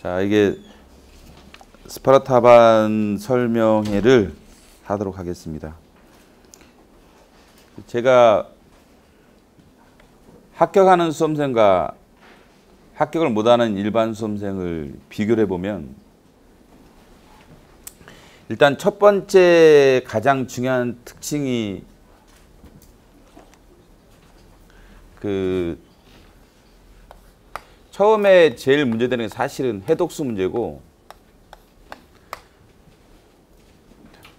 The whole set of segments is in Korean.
자, 이게 스파르타반 설명회를 하도록 하겠습니다. 제가 합격하는 수험생과 합격을 못하는 일반 수험생을 비교를 해보면 일단 첫 번째 가장 중요한 특징이 처음에 제일 문제되는 게 사실은 해독수 문제고,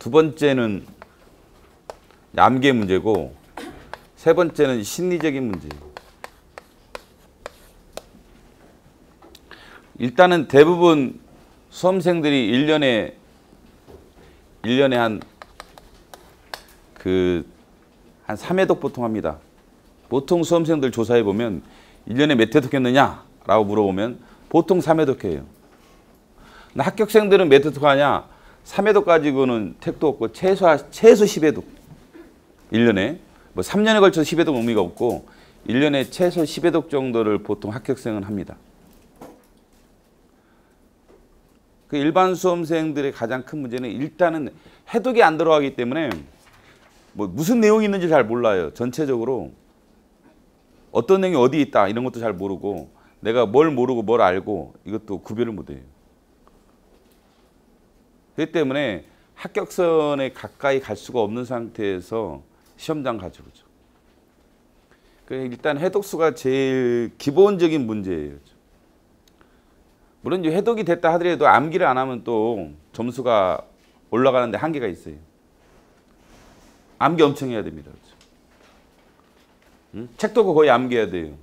두 번째는 암기 문제고, 세 번째는 심리적인 문제예요. 일단은 대부분 수험생들이 1년에 한 3회독 보통 합니다. 보통 수험생들 조사해 보면 1년에 몇 회독 했느냐 라고 물어보면 보통 3회독 해요. 근데 합격생들은 몇 회독 하냐? 3회독 가지고는 택도 없고 최소 10회독. 1년에. 뭐 3년에 걸쳐서 10회독 의미가 없고 1년에 최소 10회독 정도를 보통 합격생은 합니다. 그 일반 수험생들의 가장 큰 문제는 일단은 해독이 안 들어가기 때문에 뭐 무슨 내용이 있는지 잘 몰라요. 전체적으로 어떤 내용이 어디 있다 이런 것도 잘 모르고, 내가 뭘 모르고 뭘 알고 이것도 구별을 못해요. 그렇기 때문에 합격선에 가까이 갈 수가 없는 상태에서 시험장 가죠. 그렇죠? 일단 해독수가 제일 기본적인 문제예요. 물론 이제 해독이 됐다 하더라도 암기를 안 하면 또 점수가 올라가는데 한계가 있어요. 암기 엄청 해야 됩니다. 그렇죠? 응? 책도 거의 암기해야 돼요.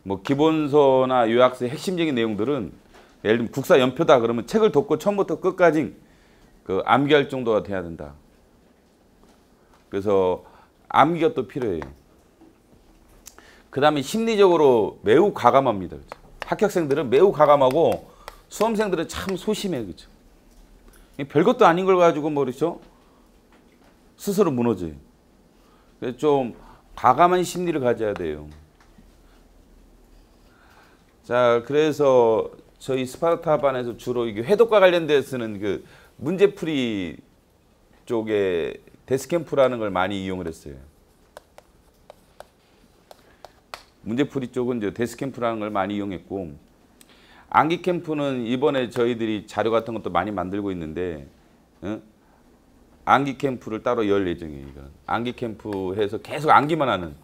뭐 기본서나 요약서의 핵심적인 내용들은 예를 들면 국사 연표다 그러면 책을 덮고 처음부터 끝까지 암기할 정도가 돼야 된다. 그래서 암기가 또 필요해요. 그 다음에 심리적으로 매우 과감합니다. 그렇죠? 합격생들은 매우 과감하고 수험생들은 참 소심해. 그렇죠? 별것도 아닌 걸 가지고 뭐 그렇죠? 스스로 무너져요. 그래서 좀 과감한 심리를 가져야 돼요. 자, 그래서 저희 스파르타반에서 주로 이게 해독과 관련돼서 쓰는 그 문제풀이 쪽에 데스캠프라는 걸 많이 이용을 했어요. 문제풀이 쪽은 이제 데스캠프라는 걸 많이 이용했고, 암기 캠프는 이번에 저희들이 자료 같은 것도 많이 만들고 있는데, 암기 캠프를 따로 열 예정이에요. 이건. 암기 캠프 해서 계속 암기만 하는.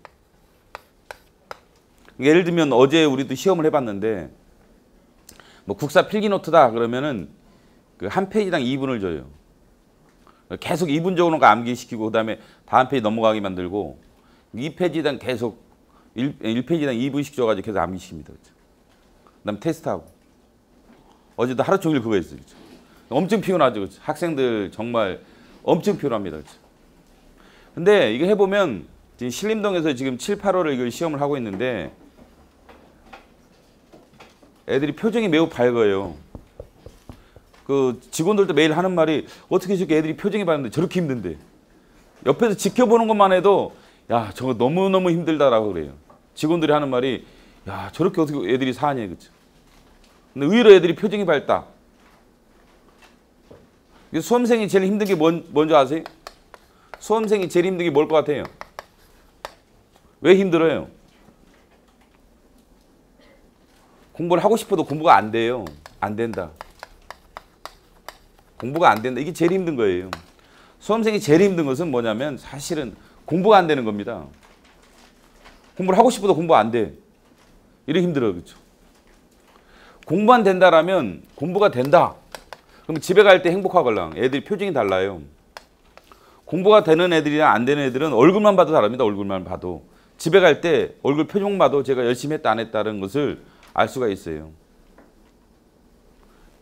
예를 들면 어제 우리도 시험을 해봤는데, 뭐 국사 필기노트다 그러면은 그 한 페이지당 2분을 줘요. 계속 2분 정도가 암기시키고 그다음에 다음 페이지 넘어가게 만들고 2페이지당 계속 1페이지당 2분씩 줘가지고 계속 암기시킵니다. 그렇죠? 그다음 테스트하고. 어제도 하루 종일 그거 했어요. 그렇죠? 엄청 피곤하죠. 그렇죠? 학생들 정말 엄청 피곤합니다. 그렇죠? 근데 이거 해보면 지금 신림동에서 지금 7, 8월을 이걸 시험을 하고 있는데 애들이 표정이 매우 밝아요. 그 직원들도 매일 하는 말이 어떻게 저렇게 애들이 표정이 밝은데 저렇게 힘든데. 옆에서 지켜보는 것만 해도 야, 저거 너무너무 힘들다라고 그래요. 직원들이 하는 말이 야, 저렇게 어떻게 애들이 사냐. 그렇죠? 근데 의외로 애들이 표정이 밝다. 수험생이 제일 힘든 게 뭔지 아세요? 수험생이 제일 힘든 게 뭘 것 같아요? 왜 힘들어요? 공부를 하고 싶어도 공부가 안 돼요. 안 된다. 공부가 안 된다. 이게 제일 힘든 거예요. 수험생이 제일 힘든 것은 뭐냐면 사실은 공부가 안 되는 겁니다. 공부를 하고 싶어도 공부 안 돼. 이렇게 힘들어요. 그렇죠? 공부 안 된다라면 공부가 된다. 그럼 집에 갈 때 행복하걸랑. 애들이 표정이 달라요. 공부가 되는 애들이랑 안 되는 애들은 얼굴만 봐도 다릅니다. 얼굴만 봐도. 집에 갈 때 얼굴 표정 봐도 제가 열심히 했다 안 했다는 것을 알 수가 있어요.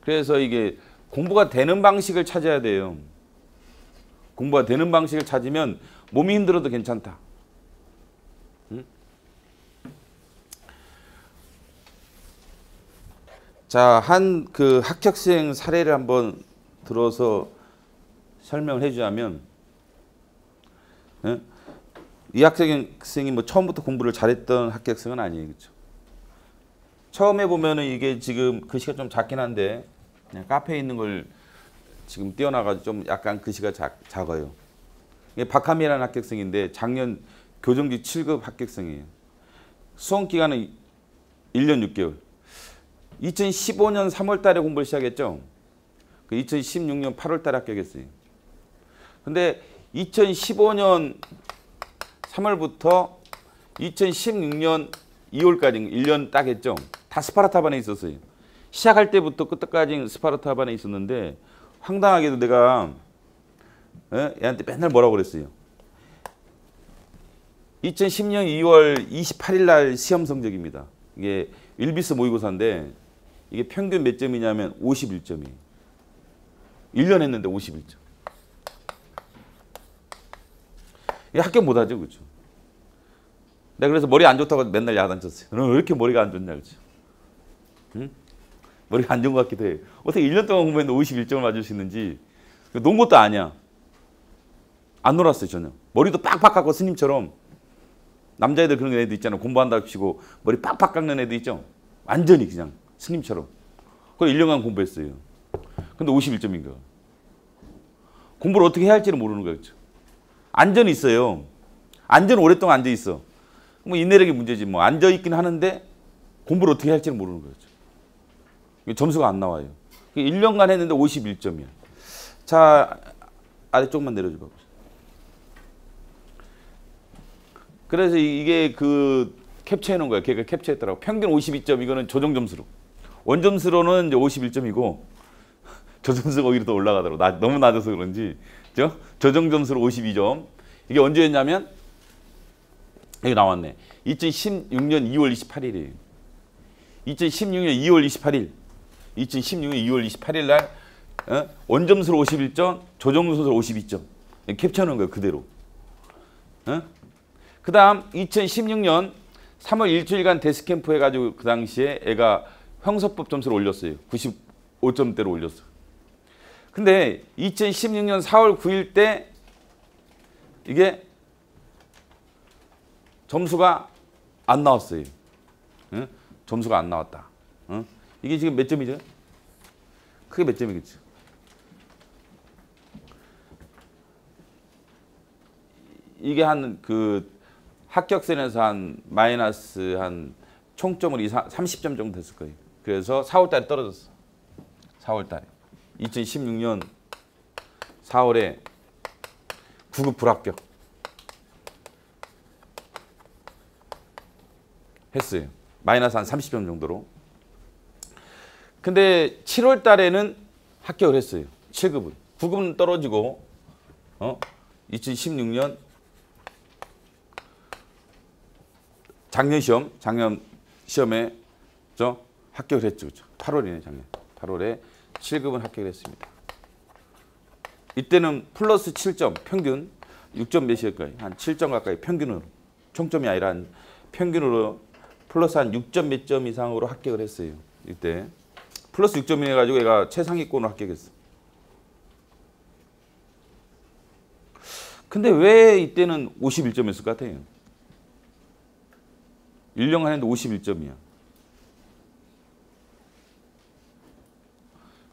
그래서 이게 공부가 되는 방식을 찾아야 돼요. 공부가 되는 방식을 찾으면 몸이 힘들어도 괜찮다. 응? 자, 한 그 합격생 사례를 한번 들어서 설명을 해주자면, 응? 이 합격생이 뭐 처음부터 공부를 잘했던 합격생은 아니에요. 그렇죠? 처음에 보면은 이게 지금 글씨가 좀 작긴 한데 그냥 카페에 있는 걸 지금 띄워놔가지고 좀 약간 글씨가 작아요. 이게 박하미라는 합격생인데 작년 교정직 7급 합격생이에요. 수험 기간은 1년 6개월. 2015년 3월 달에 공부를 시작했죠. 그 2016년 8월 달에 합격했어요. 근데 2015년 3월부터 2016년 2월까지 1년 딱 했죠. 다 스파르타반에 있었어요. 시작할 때부터 끝까지 스파르타반에 있었는데 황당하게도 내가 얘한테 맨날 뭐라고 그랬어요. 2010년 2월 28일 날 시험 성적입니다. 이게 윌비스 모의고사인데 이게 평균 몇 점이냐면 51점이에요. 1년 했는데 51점. 이게 합격 못하죠, 그렇죠? 내가 그래서 머리 안 좋다고 맨날 야단쳤어요. 너는 왜 이렇게 머리가 안 좋냐, 그렇죠? 응? 머리가 안 좋은 것 같기도 해요. 어떻게 1년 동안 공부했는데 51점을 맞을 수 있는지. 논 것도 아니야. 안 놀았어요, 전혀. 머리도 빡빡 깎고 스님처럼. 남자애들 그런 애들 있잖아요. 공부한다고 치고 머리 빡빡 깎는 애들 있죠. 완전히 그냥 스님처럼. 그걸 1년간 공부했어요. 근데 51점인 거야. 공부를 어떻게 해야 할지를 모르는 거예요. 그렇죠? 안전이 있어요. 안전은 오랫동안 앉아 있어. 뭐 인내력이 문제지. 뭐 앉아 있긴 하는데 공부를 어떻게 할지를 모르는 거죠. 점수가 안 나와요. 1년간 했는데 51점이야. 자, 아래쪽만 내려줘 봐. 그래서 이게 그 캡처해 놓은 거야. 걔가 캡처했더라고. 평균 52점. 이거는 조정 점수로. 원점수로는 이제 51점이고 조점수가 오히려 더 올라가더라고. 너무 낮아서 그런지. 그죠? 조정 점수로 52점. 이게 언제였냐면 여기 나왔네. 2016년 2월 28일이에요. 2016년 2월 28일. 2016년 2월 28일 날 원점수로 51점, 조정점수로 52점. 캡처해 놓은 거예요. 그대로. 그 다음 2016년 3월 일주일간 데스캠프 해가지고 그 당시에 애가 형사법 점수를 올렸어요. 95점대로 올렸어. 근데 2016년 4월 9일 때 이게 점수가 안 나왔어요. 점수가 안 나왔다. 이게 지금 몇 점이죠? 크게 몇 점이겠죠? 이게 한 그 합격선에서 한 마이너스 한 총점으로 30점 정도 됐을 거예요. 그래서 4월 달에 떨어졌어. 4월 달에. 2016년 4월에 9급 불합격 했어요. 마이너스 한 30점 정도로. 근데 7월 달에는 합격을 했어요. 7급은. 9급은 떨어지고 2016년 작년 시험에 합격을 했죠. 그렇죠? 8월이네, 작년. 8월에 7급은 합격을 했습니다. 이때는 플러스 7점, 평균 6점 몇이었까요? 한 7점 가까이 평균으로. 총점이 아니라 한 평균으로 플러스 한 6점 몇 점 이상으로 합격을 했어요. 이때. 플러스 6점이 해가지고 얘가 최상위권으로 합격했어. 근데 왜 이때는 51점이었을 것 같아요? 1년간 했는데 51점이야.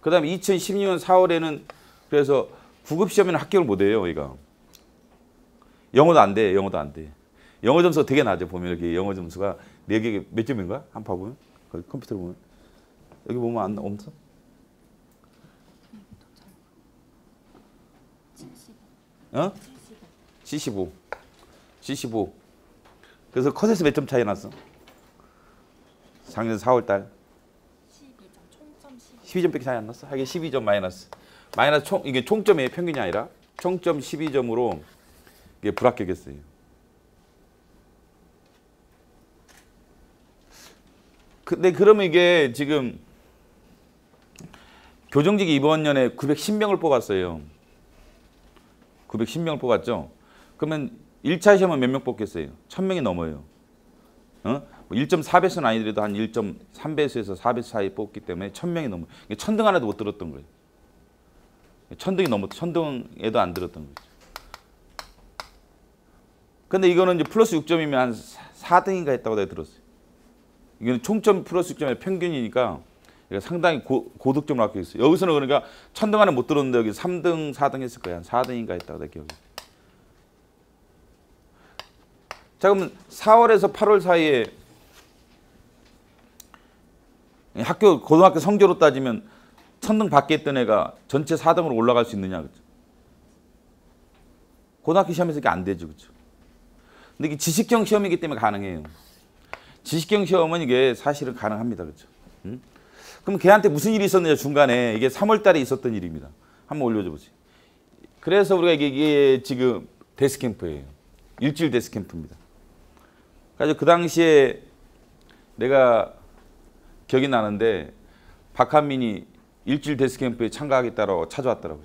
그 다음에 2016년 4월에는 그래서 9급 시험에는 합격을 못해요. 얘가. 영어도 안 돼. 영어도 안 돼. 영어 점수가 되게 낮아. 보면 여기 영어 점수가 4개 몇 점인가? 한번 봐보면. 거기 컴퓨터로 보면. 여기 보면 안 없어? 75. 75. 그래서 컷에서 몇 점 차이 났어? 작년 4월 달. 12점, 총점 12점밖에 차이 안 났어? 하긴 12점 마이너스. 마이너스 이게 총점이에요. 평균이 아니라. 총점 12점으로 이게 불합격했어요. 근데 그러면 이게 지금 교정직 이번 년에 910명을 뽑았어요. 910명을 뽑았죠. 그러면 1차 시험은 몇 명 뽑겠어요? 1000명이 넘어요. 1.4배수는 아니더라도 한 1.3배수에서 4배수 사이 뽑기 때문에 1000명이 넘어요. 천등 하나도 못 들었던 거예요. 천등에도 안 들었던 거죠. 근데 이거는 이제 플러스 6점이면 한 4등인가 했다고 내가 들었어요. 이거는 총점 플러스 6점의 평균이니까 상당히 고득점을 갖고 있어요. 여기서는 그러니까 천등 안에 못 들었는데 여기 3등, 4등 했을 거야. 한 4등인가 했다고 내 기억에. 자, 그러면 4월에서 8월 사이에 고등학교 성적으로 따지면 천등 밖에 있던 애가 전체 4등으로 올라갈 수 있느냐, 그렇죠? 고등학교 시험에서 이게 안 되죠, 그렇죠? 근데 이게 지식형 시험이기 때문에 가능해요. 지식형 시험은 이게 사실은 가능합니다, 그렇죠? 그럼 걔한테 무슨 일이 있었느냐 중간에 이게 3월달에 있었던 일입니다. 한번 올려줘 보세요. 그래서 우리가 이게 지금 데스캠프예요. 일주일 데스캠프입니다. 그래서 그 당시에 내가 기억이 나는데 박한민이 일주일 데스캠프에 참가하겠다고 찾아왔더라고요.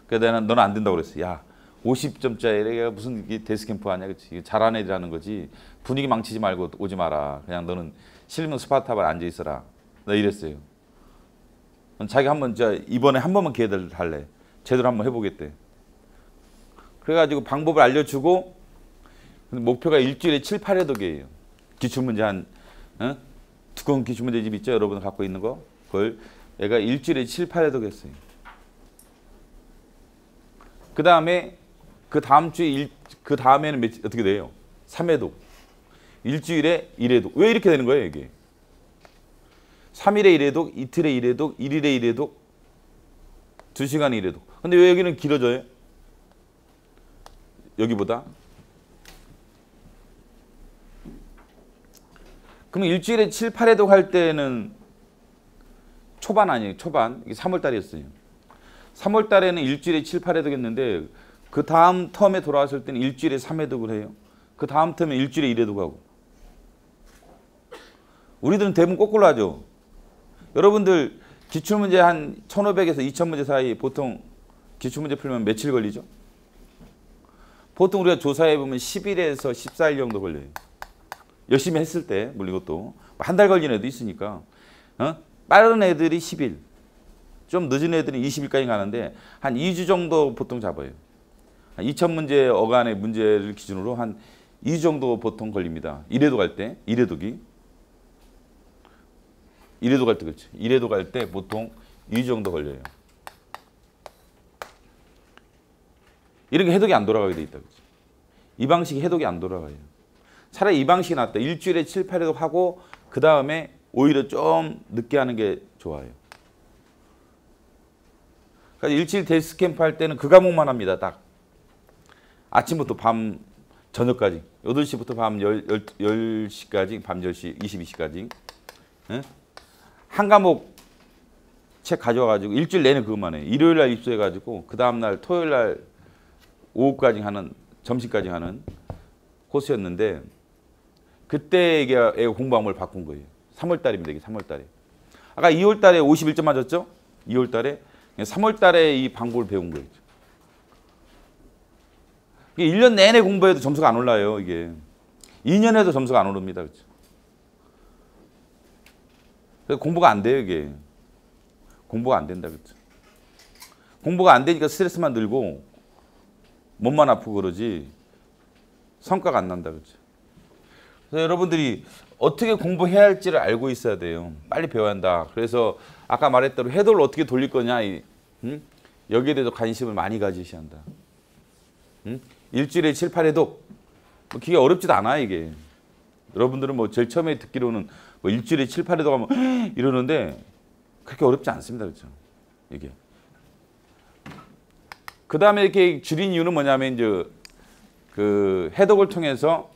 그래서 내가 너는 안 된다고 그랬어. 야, 50점짜리가 무슨 이게 데스캠프 하냐, 그렇지? 잘하는 애들하는 거지. 분위기 망치지 말고 오지 마라. 그냥 너는 싫으면 스파타바에 앉아 있어라. 나 이랬어요. 자기 한번 이번에 한 번만 기회를 달래. 제대로 한번 해보겠대. 그래가지고 방법을 알려주고 목표가 일주일에 7, 8회독이에요. 기출문제 두꺼운 기출문제집 있죠? 여러분 갖고 있는 거. 그걸 얘가 일주일에 7, 8회독 했어요. 그 다음에 그 다음 주에 그 다음에는 어떻게 돼요? 3회독. 일주일에 1회독. 왜 이렇게 되는 거예요, 이게? 3일에 1회독, 이틀에 1회독, 1일에 1회독, 2시간에 1회독. 근데 왜 여기는 길어져요? 여기보다? 그럼 일주일에 7, 8회독 할 때는 초반 아니에요, 초반. 이게 3월 달이었어요. 3월 달에는 일주일에 7, 8회독 했는데 그 다음 텀에 돌아왔을 때는 일주일에 3회독을 해요. 그 다음 텀에 일주일에 1회독 하고. 우리들은 대부분 거꾸로 하죠. 여러분들 기출문제 한 1500에서 2000문제 사이 보통 기출문제 풀면 며칠 걸리죠? 보통 우리가 조사해 보면 10일에서 14일 정도 걸려요. 열심히 했을 때, 물론 이것도 한 달 걸리는 애도 있으니까. 빠른 애들이 10일, 좀 늦은 애들이 20일까지 가는데 한 2주 정도 보통 잡아요. 2000문제 어간의 문제를 기준으로 한 2주 정도 보통 걸립니다. 1회독 할 때, 1회독이. 1회독 할 때 그렇지. 1회독 할 때 보통 2주 정도 걸려요. 이렇게 해독이 안 돌아가게 돼 있다. 그렇지. 이 방식이 해독이 안 돌아가요. 차라리 이 방식이 낫다. 일주일에 7, 8회독 하고 그 다음에 오히려 좀 늦게 하는 게 좋아요. 그러니까 일주일 데스캠프 할 때는 그 과목만 합니다. 딱. 아침부터 밤 저녁까지. 8시부터 밤 10시까지, 밤 10시, 22시까지. 한 과목 책 가져와가지고 일주일 내내 그것만 해. 일요일 날 입수해가지고 그 다음날 토요일 날 오후까지 하는, 점심까지 하는 코스였는데 그때 이게 공부 방법을 바꾼 거예요. 3월 달입니다. 이게 3월 달에. 아까 2월 달에 51점 맞았죠? 2월 달에. 3월 달에 이 방법을 배운 거예요. 이게 1년 내내 공부해도 점수가 안 올라요. 이게 2년 해도 점수가 안 오릅니다. 그렇죠? 그래서 공부가 안 돼요. 이게 공부가 안 된다. 그렇죠? 공부가 안 되니까 스트레스만 늘고 몸만 아프고 그러지 성과가 안 난다. 그렇죠? 그래서 여러분들이 어떻게 공부해야 할지를 알고 있어야 돼요. 빨리 배워야 한다. 그래서 아까 말했대로 해독을 어떻게 돌릴 거냐, 여기에 대해서 관심을 많이 가지셔야 한다. 일주일에 7, 8회독. 뭐 그게 어렵지도 않아 이게. 여러분들은 뭐 제일 처음에 듣기로는 뭐 일주일에 7, 8회독 하면 이러는데 그렇게 어렵지 않습니다. 그렇죠? 이게. 그 다음에 이렇게 줄인 이유는 뭐냐면 이제 그 해독을 통해서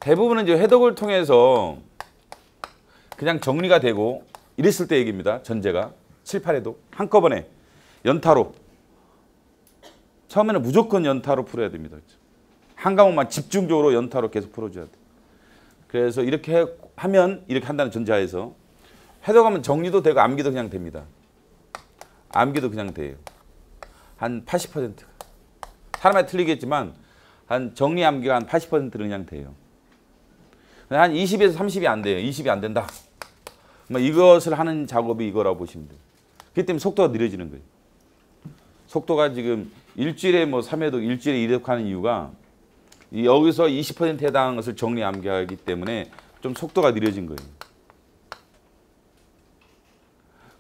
대부분은 이제 해독을 통해서 그냥 정리가 되고 이랬을 때 얘기입니다. 전제가 7, 8회독 한꺼번에 연타로. 처음에는 무조건 연타로 풀어야 됩니다. 한 과목만 집중적으로 연타로 계속 풀어줘야 돼. 그래서 이렇게 하면 이렇게 한다는 전제하에서 해독하면 정리도 되고 암기도 그냥 됩니다. 암기도 그냥 돼요. 한 80%가. 사람마다 틀리겠지만 한 정리 암기가 한 80%는 그냥 돼요. 한 20에서 30이 안 돼요. 20이 안 된다. 이것을 하는 작업이 이거라고 보시면 돼요. 그렇기 때문에 속도가 느려지는 거예요. 속도가 지금 일주일에 뭐 3회독, 일주일에 2회독 하는 이유가 여기서 20%에 해당하는 것을 정리 암기하기 때문에 좀 속도가 느려진 거예요.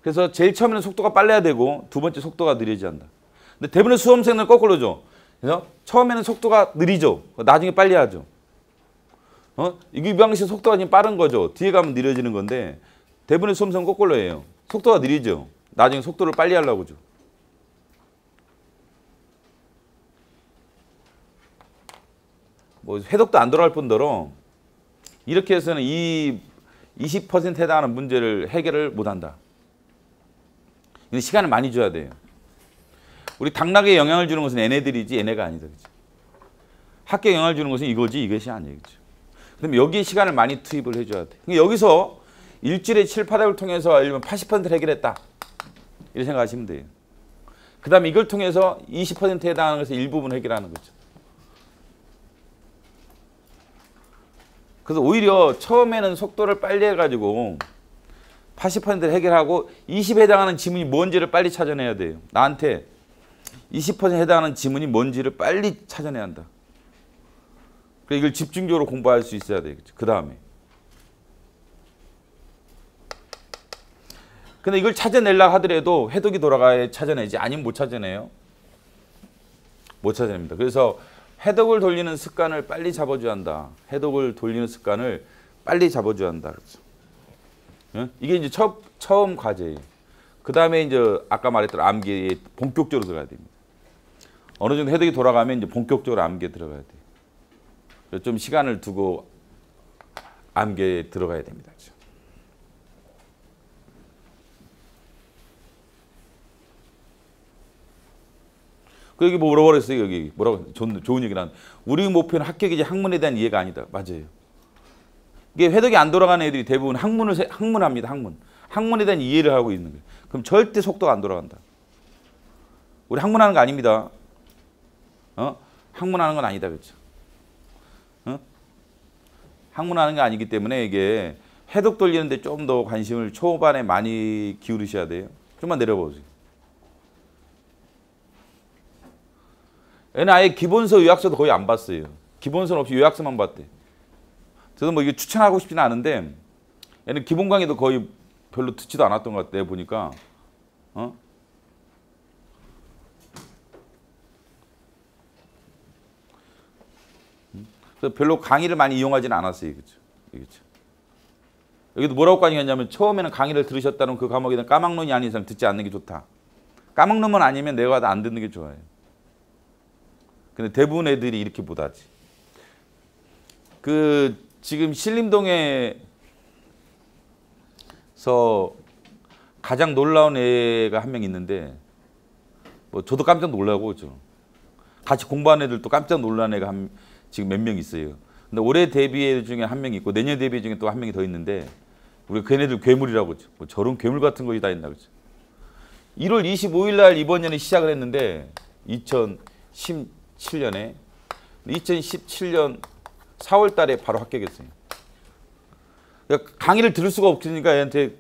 그래서 제일 처음에는 속도가 빨라야 되고 두 번째 속도가 느려져야 한다. 근데 대부분의 수험생들은 거꾸로죠. 그래서 처음에는 속도가 느리죠. 나중에 빨리 하죠. 이 방식 속도가 지금 빠른 거죠. 뒤에 가면 느려지는 건데 대부분의 수험생은 거꾸로예요. 속도가 느리죠. 나중에 속도를 빨리 하려고 하죠. 뭐 회독도 안 돌아갈 뿐더러 이렇게 해서는 이 20%에 해당하는 문제를 해결을 못한다. 근데 시간을 많이 줘야 돼요. 우리 당락에 영향을 주는 것은 얘네들이지 얘네가 아니다. 그치? 학교에 영향을 주는 것은 이거지 이것이 아니에요. 그치? 그럼 여기에 시간을 많이 투입을 해줘야 돼. 그러니까 여기서 일주일에 7, 8회를 통해서 80%를 해결했다. 이렇게 생각하시면 돼요. 그 다음에 이걸 통해서 20%에 해당하는 것을 일부분 해결하는 거죠. 그래서 오히려 처음에는 속도를 빨리 해가지고 80%를 해결하고 20에 해당하는 지문이 뭔지를 빨리 찾아내야 돼요. 나한테 20%에 해당하는 지문이 뭔지를 빨리 찾아내야 한다. 그래서 이걸 집중적으로 공부할 수 있어야 돼요. 그 다음에. 근데 이걸 찾아내려고 하더라도 해독이 돌아가야 찾아내지 아니면 못 찾아내요. 못 찾아냅니다. 그래서 해독을 돌리는 습관을 빨리 잡아줘야 한다. 해독을 돌리는 습관을 빨리 잡아줘야 한다. 그렇죠? 응? 이게 이제 처음 과제예요. 그 다음에 이제 아까 말했던 암기에 본격적으로 들어가야 됩니다. 어느 정도 해독이 돌아가면 이제 본격적으로 암기에 들어가야 돼요. 그래서 좀 시간을 두고 암기에 들어가야 됩니다. 그렇죠? 그 여기 뭐 뭐라고 그랬어요? 여기 뭐라고 좋은 얘기를 하는. 우리 목표는 합격이지 학문에 대한 이해가 아니다. 맞아요. 이게 회독이 안 돌아가는 애들이 대부분 학문합니다. 학문에 대한 이해를 하고 있는 거예요. 그럼 절대 속도가 안 돌아간다. 우리 학문하는 거 아닙니다. 학문하는 건 아니다. 그렇죠? 학문하는 게 아니기 때문에 이게 해독 돌리는데 좀 더 관심을 초반에 많이 기울이셔야 돼요. 좀만 내려보세요. 얘는 아예 기본서 요약서도 거의 안 봤어요. 기본서는 없이 요약서만 봤대. 저도 뭐 이게 추천하고 싶지는 않은데 얘는 기본 강의도 거의 별로 듣지도 않았던 것 같아 보니까. 그래서 별로 강의를 많이 이용하지는 않았어요. 그렇죠? 그렇죠? 여기도 뭐라고 강의했냐면 처음에는 강의를 들으셨다는 그 과목에 대한 까막론이 아닌 이상 듣지 않는 게 좋다. 까막론만 아니면 내가 안 듣는 게 좋아요. 근데 대부분 애들이 이렇게 못하지. 그 지금 신림동에서 가장 놀라운 애가 한 명 있는데 뭐 저도 깜짝 놀라고 그죠. 같이 공부하는 애들도 깜짝 놀란 애가 지금 몇 명 있어요. 근데 올해 데뷔 애 중에 한 명 있고 내년 데뷔 중에 또 한 명이 더 있는데 우리 걔네들 괴물이라고 그죠. 뭐 저런 괴물 같은 것이 다 있나 그죠. 1월 25일 날 이번 년에 시작을 했는데 2017년에 2017년 4월 달에 바로 합격했어요. 그러니까 강의를 들을 수가 없으니까 얘한테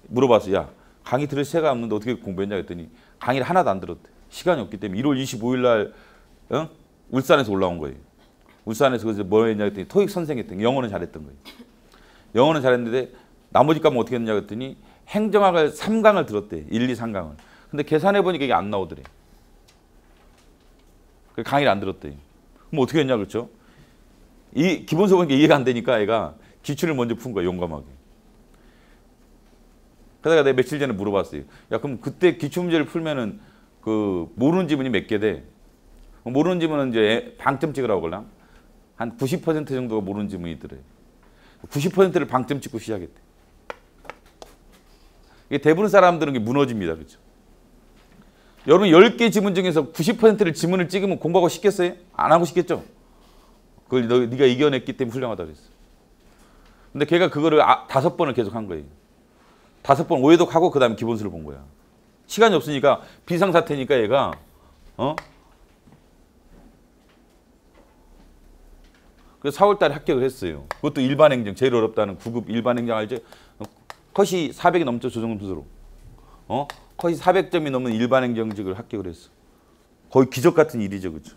물어봤어요. 야, 강의 들을 새가 없는데 어떻게 공부했냐 했더니 강의를 하나도 안 들었대. 시간이 없기 때문에 1월 25일 날 울산에서 올라온 거예요. 울산에서 그래서 뭐 했냐 했더니 토익 선생 했더니 영어는 잘했던 거예요. 영어는 잘했는데 나머지 과목 어떻게 했냐 했더니 행정학을 3강을 들었대. 1, 2, 3강을. 근데 계산해 보니까 이게 안 나오더래. 강의를 안 들었대. 그럼 어떻게 했냐 그렇죠? 이 기본서 보니까 이해가 안 되니까 애가 기출을 먼저 푼 거야. 용감하게. 그러다가 내가 며칠 전에 물어봤어요. 야 그럼 그때 기출 문제를 풀면은 그 모르는 지문이 몇 개 돼? 모르는 지문은 이제 방점 찍으라고 그러나? 한 90% 정도가 모르는 지문이 있더래. 90%를 방점 찍고 시작했대. 이게 대부분 사람들은 이게 무너집니다. 그렇죠? 여러분 10개 지문 중에서 90%를 지문을 찍으면 공부하고 싶겠어요? 안 하고 싶겠죠? 그걸 네가 이겨냈기 때문에 훌륭하다 그랬어. 근데 걔가 그거를 5번을 계속 한 거예요. 5번 오해독하고 그 다음에 기본서를 본 거야. 시간이 없으니까 비상사태니까 얘가 그래서 4월 달에 합격을 했어요. 그것도 일반행정 제일 어렵다는 9급 일반행정 알죠? 컷이 400이 넘죠. 조정점수로. 컷이 400점이 넘는 일반행정직을 합격을 했어. 거의 기적 같은 일이죠. 그렇죠?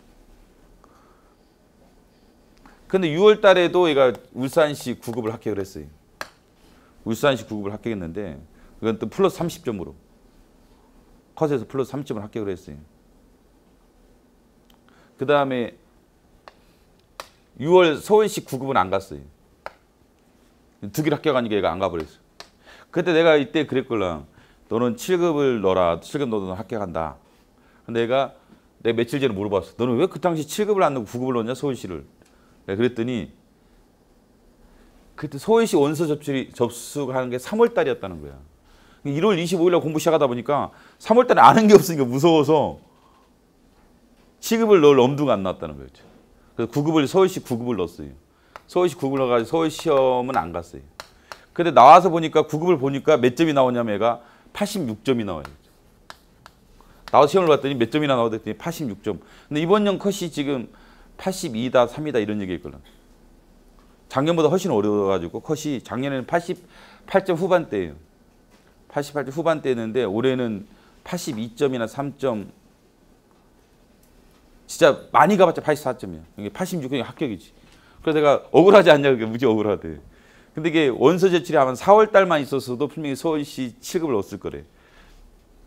근데 6월 달에도 얘가 울산시 9급을 합격을 했어요. 울산시 9급을 합격했는데 그건 또 플러스 30점으로. 컷에서 플러스 30점을 합격을 했어요. 그 다음에 6월 서울시 9급은 안 갔어요. 2길 합격하니까 얘가 안 가버렸어. 그때 내가 이때 그랬걸랑 너는 7급을 넣어라. 7급 넣어도 합격한다. 근데 내가 며칠 전에 물어봤어. 너는 왜 그 당시 7급을 안 넣고 9급을 넣었냐 서울시를. 내가 그랬더니 그때 서울시 원서 접수하는 게 3월 달이었다는 거야. 1월 25일 날 공부 시작하다 보니까 3월 달에 아는 게 없으니까 무서워서 7급을 넣을 엄두가 안 났다는 거였죠. 그래서 9급을 서울시 9급을 넣었어요. 서울시 9급을 넣어가지고 서울 시험은 안 갔어요. 근데 나와서 보니까 9급을 보니까 몇 점이 나오냐면 얘가 86점이 나와요. 나와서 시험을 봤더니 몇 점이나 나오더니 86점. 근데 이번 년 컷이 지금 82다, 3이다 이런 얘기했거든. 작년보다 훨씬 어려워가지고 컷이 작년에는 88점 후반대예요. 88점 후반대였는데 올해는 82점이나 3점. 진짜 많이 가봤자 84점이야. 이게 86점이 합격이지. 그래서 내가 억울하지 않냐, 그게 무지 억울하대. 근데 이게 원서 제출이 하면 4월 달만 있었어도 분명히 서울시 7급을 얻을 거래.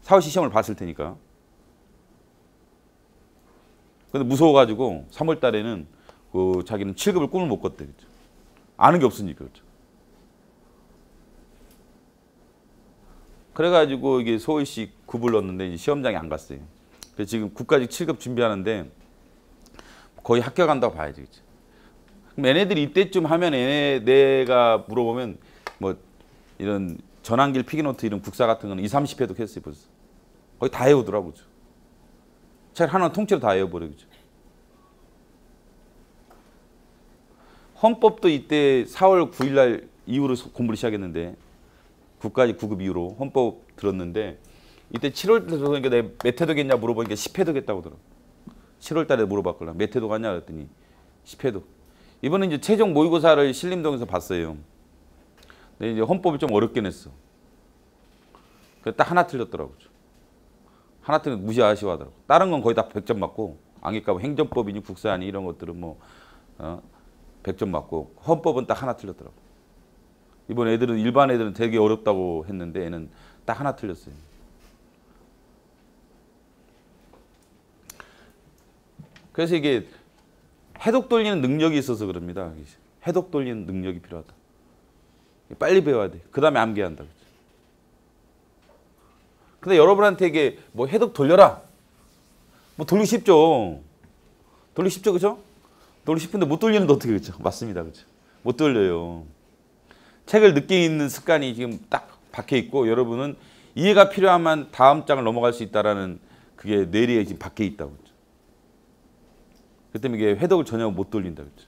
서울시 시험을 봤을 테니까. 근데 무서워가지고 3월 달에는 그 자기는 7급을 꿈을 못 꿨대. 그렇죠? 아는 게 없으니까. 그렇죠? 그래가지고 이게 서울시 9급을 넣었는데 이제 시험장에 안 갔어요. 그래서 지금 국가직 7급 준비하는데 거의 합격한다고 봐야지. 그렇죠? 그럼 얘네들이 이때쯤 하면 내가 물어보면 뭐 이런 전환길 피기노트 이런 국사 같은 거는 20, 30회도 했어요 벌써. 거의 다 해오더라고요. 책 하나 통째로 다 해버리죠. 헌법도 이때 4월 9일 날 이후로 공부를 시작했는데 국가직 9급 이후로 헌법 들었는데 이때 7월 달에 들어보니까 내가 몇 회독했냐 물어보니까 10회독했다고 하더라고. 7월 달에 물어봤거든. 몇 회독하냐 그랬더니 10회독. 이번에 이제 최종 모의고사를 신림동에서 봤어요. 근데 이제 헌법을 좀 어렵게 냈어. 그래서 딱 하나 틀렸더라고요. 하나 틀리면 무시 아쉬워하더라고. 다른 건 거의 다 100점 맞고 안기값 행정법이니 국사니 이런 것들은 뭐 100점 맞고 헌법은 딱 하나 틀렸더라고. 이번 애들은 일반 애들은 되게 어렵다고 했는데 얘는 딱 하나 틀렸어요. 그래서 이게 해독 돌리는 능력이 있어서 그럽니다. 해독 돌리는 능력이 필요하다. 빨리 배워야 돼. 그 다음에 암기한다. 근데 여러분한테 이게 뭐 해독 돌려라. 뭐 돌리기 쉽죠. 돌리기 쉽죠, 그죠? 돌리기 쉽은데 못 돌리는데 어떻게 그죠? 맞습니다, 그죠? 못 돌려요. 책을 늦게 읽는 습관이 지금 딱 박혀 있고 여러분은 이해가 필요하면 다음 장을 넘어갈 수 있다라는 그게 뇌리에 지금 박혀 있다고 그죠? 그 때문에 이게 해독을 전혀 못 돌린다 그죠?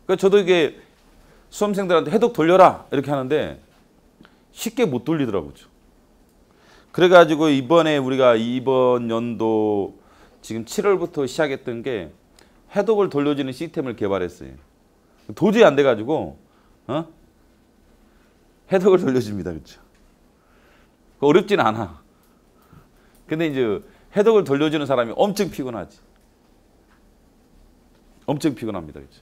그러니까 저도 이게 수험생들한테 해독 돌려라 이렇게 하는데 쉽게 못 돌리더라고요. 그래가지고 이번에 우리가 이번 연도 지금 7월부터 시작했던 게 해독을 돌려주는 시스템을 개발했어요. 도저히 안 돼가지고 해독을 돌려줍니다, 그렇죠? 어렵진 않아. 근데 이제 해독을 돌려주는 사람이 엄청 피곤하지. 엄청 피곤합니다, 그렇죠?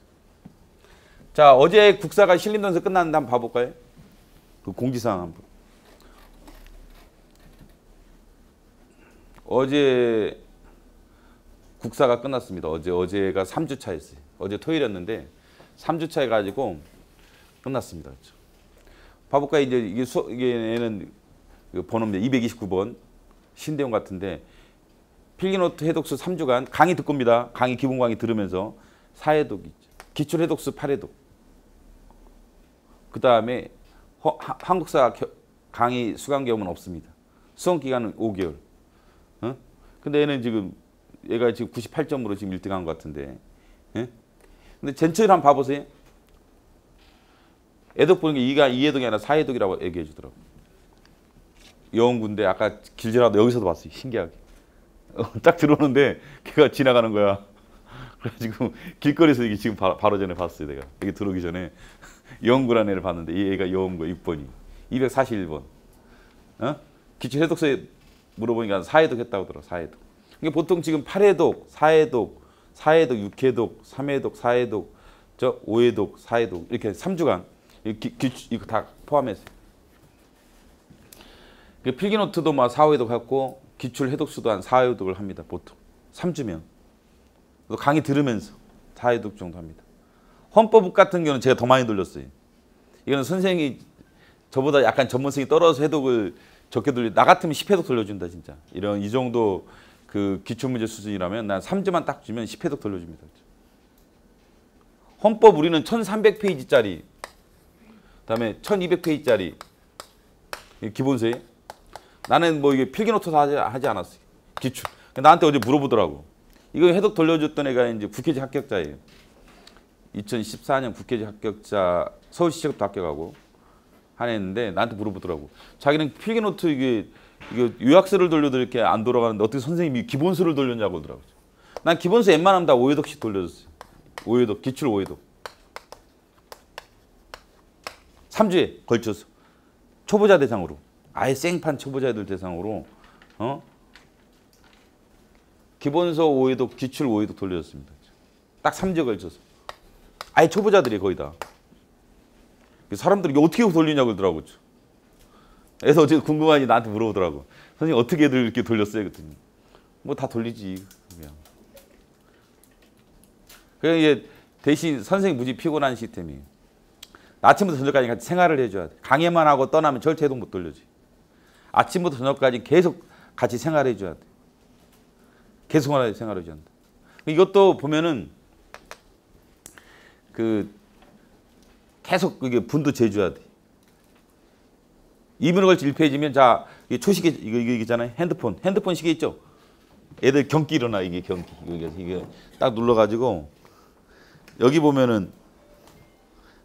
자, 어제 국사가 신림동에서 끝났는데 한번 봐볼까요? 그 공지사항 한번. 어제 국사가 끝났습니다. 어제가 3주차였어요. 어제 토요일이었는데 3주차 해가지고 끝났습니다. 그렇죠? 봐볼까요? 이제 이게 얘는 번호입니다. 229번 신대용 같은데 필기노트 해독수 3주간 강의 듣고 옵니다. 기본 강의 들으면서 4회독 있죠. 기출 해독수 8회독. 그 다음에 한국사 강의 수강 경험은 없습니다. 수험 기간은 5개월. 근데 얘가 지금 98점으로 지금 1등한 것 같은데. 근데 전체를 한번 봐보세요. 애독 보는 게 2회독이 아니라 4회독이라고 얘기해 주더라고. 여원군데 아까 길지라도 여기서도 봤어요. 신기하게. 딱 들어오는데 걔가 지나가는 거야. 그래가지고 길거리에서 이게 지금 바로 전에 봤어요. 내가 여기 들어오기 전에 여원구라는 애를 봤는데 얘가 여원구 6번이 241번. 기출 해독서에 물어보니까 4회독 했다고 하더라고. 4회독. 이게 보통 지금 8회독, 4회독, 4회독, 6회독, 3회독, 4회독, 5회독, 4회독 이렇게 3주간 이거 다 포함해서 필기노트도 막 4회독 하고 기출 해독수도 한 4회독을 합니다. 보통 3주면 강의 들으면서 4회독 정도 합니다. 헌법 같은 경우는 제가 더 많이 돌렸어요. 이거는 선생님이 저보다 약간 전문성이 떨어져서 해독을 적게 돌려 나 같으면 10회독 돌려준다 진짜. 이 정도 그 기출문제 수준이라면 난 3주만 딱 주면 10회독 돌려줍니다. 헌법 우리는 1300페이지짜리 그다음에 1200페이지짜리 기본서에 나는 뭐 이게 필기노트 하지 않았어요. 기출. 나한테 어제 물어보더라고. 이거 해독 돌려줬던 애가 이제 국회지 합격자예요. 2014년 국회지 합격자 서울시청도 합격하고 한 애인데 나한테 물어보더라고. 자기는 필기노트 이게 요약서를 돌려도 이렇게 안 돌아가는데 어떻게 선생님이 기본서를 돌렸냐고 하더라고요. 난 기본서 웬만하면 다 5회독씩 돌려줬어요. 5회독, 기출 5회독. 3주에 걸쳐서 초보자 대상으로 아예 생판 초보자들 대상으로 기본서 5회독, 기출 5회독 돌려줬습니다. 딱 3주에 걸쳐서. 아예 초보자들이 거의 다. 사람들이 이게 어떻게 돌리냐고 그러더라고요. 그래서 어제 궁금하니 나한테 물어보더라고. 선생님 어떻게들 이렇게 돌렸어요? 그랬더니 뭐 다 돌리지. 그냥. 그래서 이제 대신 선생님 무지 피곤한 시스템이에요. 아침부터 저녁까지 같이 생활을 해줘야 돼. 강의만 하고 떠나면 절대 해독 못 돌려지. 아침부터 저녁까지 계속 같이 생활해줘야 돼. 계속 생활해줘야 한다. 이것도 보면은 계속 이게 분도 재줘야 돼. 2분에 걸쳐 1페이지면 자, 이게 초시계 이거 있잖아요. 핸드폰 시계 있죠? 애들 경기 일어나 이게 경기. 이게 딱 눌러가지고 여기 보면은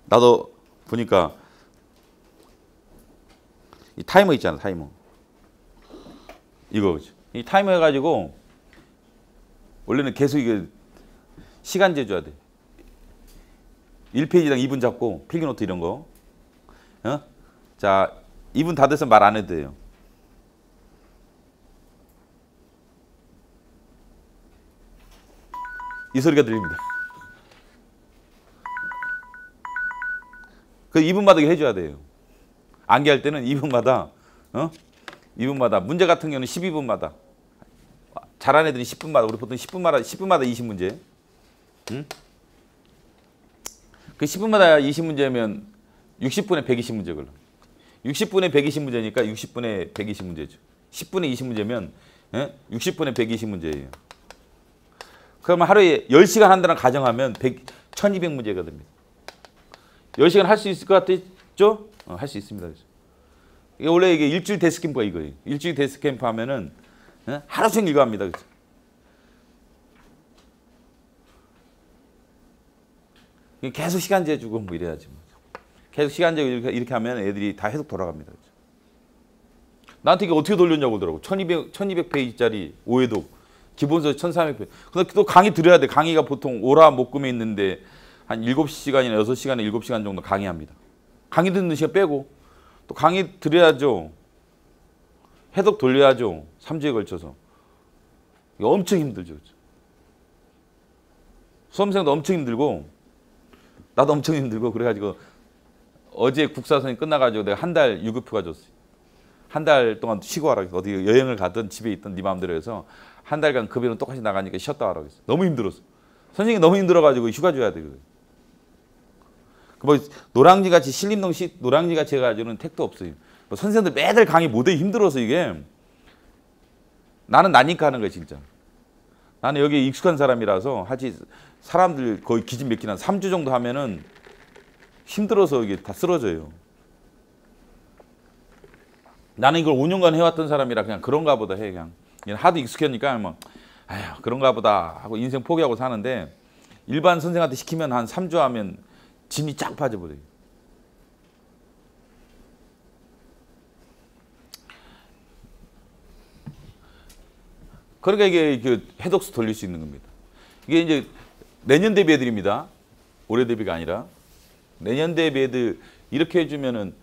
나도 보니까 이 타이머 있잖아, 타이머. 이거 이 타이머 해가지고 원래는 계속 이게 시간 재줘야 돼. 1페이지당 2분 잡고 필기노트 이런 거. 자, 2분 다 돼서 말 안 해도 돼요. 이 소리가 들립니다. 그 2분마다 해줘야 돼요. 암기할 때는 2분마다, 2분마다. 문제 같은 경우는 12분마다. 잘하는 애들이 10분마다. 우리 보통 10분마다 20문제. 응? 그 10분마다 20문제면 60분에 120문제 걸려. 60분에 120문제니까 60분에 120문제죠. 10분에 20문제면 60분에 120문제예요. 그러면 하루에 10시간 한다는 가정하면 1200문제가 됩니다. 10시간 할 수 있을 것 같죠? 할 수 있습니다. 이게 원래 이게 일주일 데스캠프가 이거예요. 일주일 데스캠프 하면은 하루 종일 이거 합니다. 그렇죠? 계속 시간 재주고 뭐 이래야지. 계속 시간 재고 이렇게 하면 애들이 다 해석 돌아갑니다. 그렇죠? 나한테 이게 어떻게 돌렸냐고 그러더라고. 1200페이지짜리 5회독. 기본서 1300페이지. 근데 또 강의 들어야 돼. 강의가 보통 오라 목금에 있는데 한 7시간이나 6시간에 7시간 정도 강의합니다. 강의 듣는 시간 빼고 또 강의 들어야죠. 해독 돌려야죠. 3주에 걸쳐서. 이거 엄청 힘들죠. 그렇죠? 수험생도 엄청 힘들고 나도 엄청 힘들고 그래가지고 어제 국사 선생님 끝나가지고 내가 한 달 유급휴가 줬어요. 한 달 동안 쉬고 와라. 어디 여행을 가든 집에 있든 네 마음대로 해서 한 달간 급여는 똑같이 나가니까 쉬었다 와라. 너무 힘들었어. 선생님이 너무 힘들어가지고 휴가 줘야 돼. 뭐 노량진 같이 신림동 노량진 같이 해가지고는 택도 없어요. 뭐 선생님들 매달 강의 못해 힘들어서 이게 나는 나니까 하는 거야 진짜. 나는 여기 익숙한 사람이라서 하지 사람들 거의 기진 몇 기나 3주 정도 하면은 힘들어서 이게 다 쓰러져요. 나는 이걸 5년간 해왔던 사람이라 그냥 그런가 보다 해 그냥 하도 익숙하니까 뭐 아휴 그런가 보다 하고 인생 포기하고 사는데 일반 선생한테 시키면 한 3주 하면 진이 쫙 빠져버려요. 그러니까 이게 그 해독수 돌릴 수 있는 겁니다. 이게 이제 내년 대비 애들입니다. 올해 대비가 아니라 내년 대비 애들 이렇게 해주면은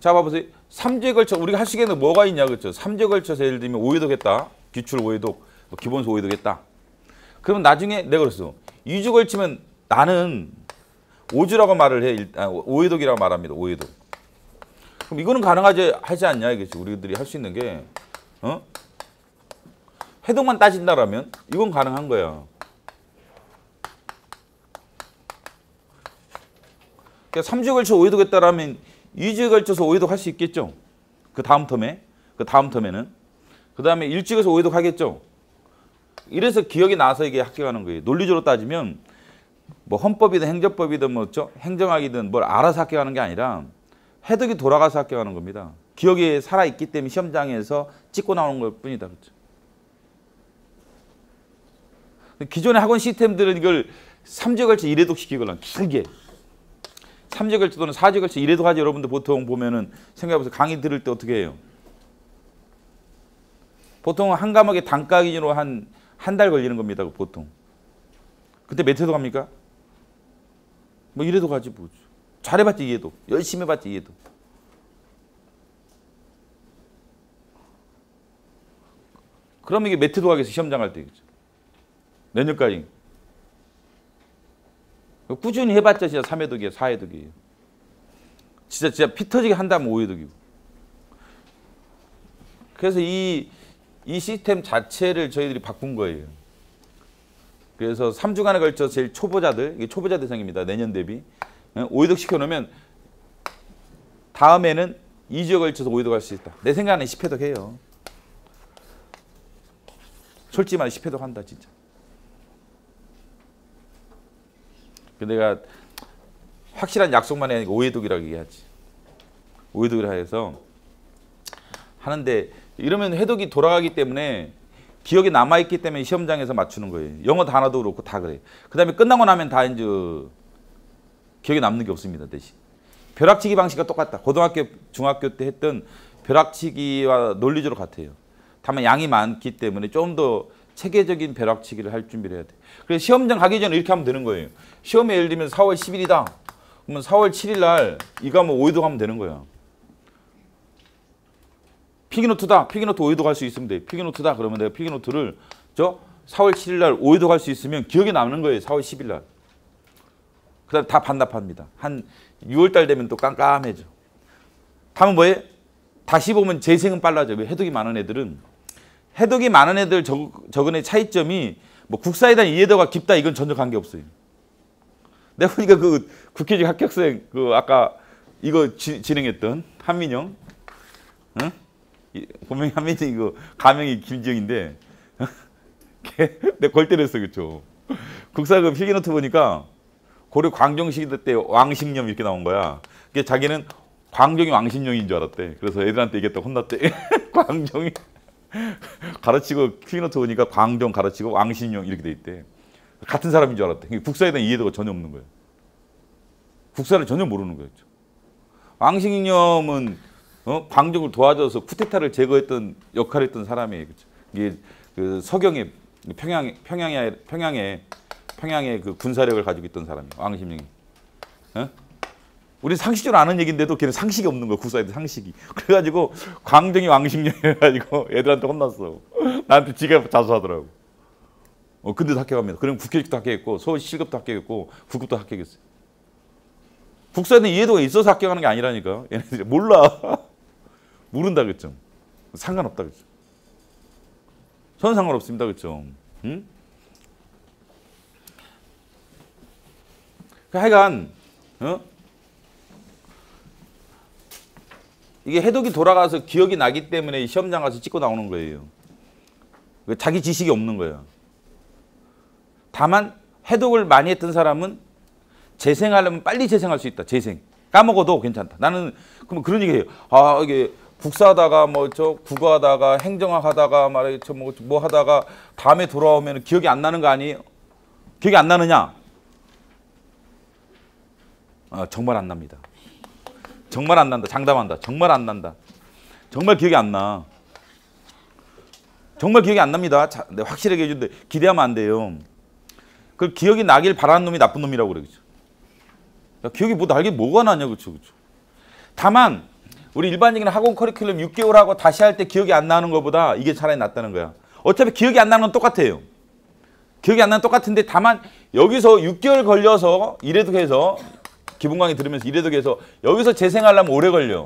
자 봐보세요. 3주에 걸쳐 우리가 할 수 있는 게 뭐가 있냐 그렇죠. 3주에 걸쳐서 예를 들면 5회독 했다. 기출 5회독, 뭐 기본서 5회독 했다. 그러면 나중에 내가 그랬어. 2주 걸치면 나는 5주라고 말을 해. 오해독이라고 말합니다. 오해독. 그럼 이거는 하지 않냐 이겠지. 우리들이 할 수 있는 게 해독만 따진다라면 이건 가능한 거야. 그러니까 3주에 걸쳐 오해독했다라면 2주에 걸쳐서 오해독 할 수 있겠죠. 그 다음 텀에는. 그 다음에 일찍에서 오해독 하겠죠. 이래서 기억이 나서 이게 합격하는 거예요. 논리적으로 따지면 뭐 헌법이든 행정법이든 행정학이든 뭘 알아서 합격하는 게 아니라 해독이 돌아가서 합격하는 겁니다. 기억이 살아있기 때문에 시험장에서 찍고 나오는 것 뿐이다. 그렇죠? 기존의 학원 시스템들은 이걸 3주에 걸쳐 1회독 시키거나 길게 3주에 걸쳐 또는 4주에 걸쳐 1회독 하지. 여러분들 보통 보면은 생각해보세요. 강의 들을 때 어떻게 해요? 보통 한 과목에 단가 기준으로 한 달 걸리는 겁니다. 보통. 그때 몇 회독 합니까? 뭐 1회독 하지 뭐. 잘해봤지 2회독. 열심히 해봤지 2회독. 그럼 이게 몇 회독 하겠어? 시험장 갈 때. 그죠? 내년까지. 꾸준히 해봤자 진짜 3회독이에요. 4회독이에요. 진짜 피 터지게 한다면 5회독이고. 그래서 이 시스템 자체를 저희들이 바꾼 거예요. 그래서 3주간에 걸쳐 제일 초보자들, 이게 초보자 대상입니다. 내년 대비. 5회독 시켜놓으면 다음에는 2주에 걸쳐서 5회독 할 수 있다. 내 생각에는 10회독 해요. 솔직히 말해 10회독 한다 진짜. 내가 확실한 약속만 해 5회독이라고 얘기하지. 5회독이라 해서 하는데 이러면 회독이 돌아가기 때문에 기억이 남아있기 때문에 시험장에서 맞추는 거예요. 영어 단어도 그렇고 다 그래. 그 다음에 끝나고 나면 다 이제 기억에 남는 게 없습니다. 대신. 벼락치기 방식과 똑같다. 고등학교, 중학교 때 했던 벼락치기와 논리적으로 같아요. 다만 양이 많기 때문에 좀 더 체계적인 벼락치기를 할 준비를 해야 돼. 그래서 시험장 가기 전에 이렇게 하면 되는 거예요. 시험에 예를 들면 4월 10일이다. 그러면 4월 7일 날 이 과목 5회독 하면 되는 거야. 필기노트다. 필기노트 5회독 할 수 있으면 돼. 필기노트다. 그러면 내가 필기노트를 4월 7일 날 5회독 할 수 있으면 기억에 남는 거예요. 4월 10일 날. 그 다음에 다 반납합니다. 한 6월 달 되면 또 깜깜해져. 다음은 뭐예요? 다시 보면 재생은 빨라져. 왜? 해독이 많은 애들은. 해독이 많은 애들 저근의 차이점이 뭐 국사에 대한 이해도가 깊다 이건 전혀 관계없어요. 내가 보니까 그 국회직 합격생 그 아까 이거 진행했던 한민영, 응? 본명이 한민영 이거 가명이 김지영인데 내가 골 때렸어 그쵸? 국사급 필기노트 보니까 고려 광종 시대 때 왕십령 이렇게 나온 거야. 그게 자기는 광종이 왕십령인 줄 알았대. 그래서 애들한테 얘기했다 혼났대. 광종이 가르치고 필기노트 보니까 광종 가르치고 왕십령 이렇게 돼 있대. 같은 사람인 줄 알았대. 국사에 대한 이해도가 전혀 없는 거예요. 국사를 전혀 모르는 거였죠. 왕십령은 광종을 도와줘서 쿠데타를 제거했던 역할을 했던 사람이에요. 그렇죠? 이게 그 서경에 평양에 그 군사력을 가지고 있던 사람이에요. 왕십령이. 우리 상식적으로 아는 얘기인데도 걔는 상식이 없는 거야. 국사에도 상식이. 그래가지고 광종이 왕십령 해가지고 애들한테 혼났어. 나한테 지가 자수하더라고. 근데도 합격합니다. 그럼 국회직도 합격했고 서울 실급도 합격했고 구급도 합격했어요. 국사에는 이해도가 있어서 합격하는 게 아니라니까. 얘네들이 몰라. 모른다 그랬죠. 상관없다 그랬죠. 저는 상관없습니다 그랬죠. 응? 하여간 이게 해독이 돌아가서 기억이 나기 때문에 시험장 가서 찍고 나오는 거예요. 자기 지식이 없는 거예요. 다만 해독을 많이 했던 사람은 재생하려면 빨리 재생할 수 있다. 재생. 까먹어도 괜찮다. 나는 그럼 그런 얘기해요. 아 이게 국사하다가 국어하다가 행정학 하다가 말이죠 뭐 하다가 다음에 돌아오면 기억이 안 나는 거 아니에요? 기억이 안 나느냐? 정말 안 납니다. 정말 안 난다. 장담한다. 정말 안 난다. 정말 기억이 안 나. 정말 기억이 안 납니다. 내가 확실하게 해주는데 기대하면 안 돼요. 그 기억이 나길 바라는 놈이 나쁜 놈이라고 그래. 그죠? 야, 기억이 나게 뭐가 나냐. 그렇죠. 그렇죠. 다만 우리 일반적인 학원 커리큘럼 6개월 하고 다시 할 때 기억이 안 나는 것보다 이게 차라리 낫다는 거야. 어차피 기억이 안 나는 건 똑같아요. 기억이 안 나는 똑같은데 다만 여기서 6개월 걸려서 이래독해서 기본 강의 들으면서 이래독해서 여기서 재생하려면 오래 걸려.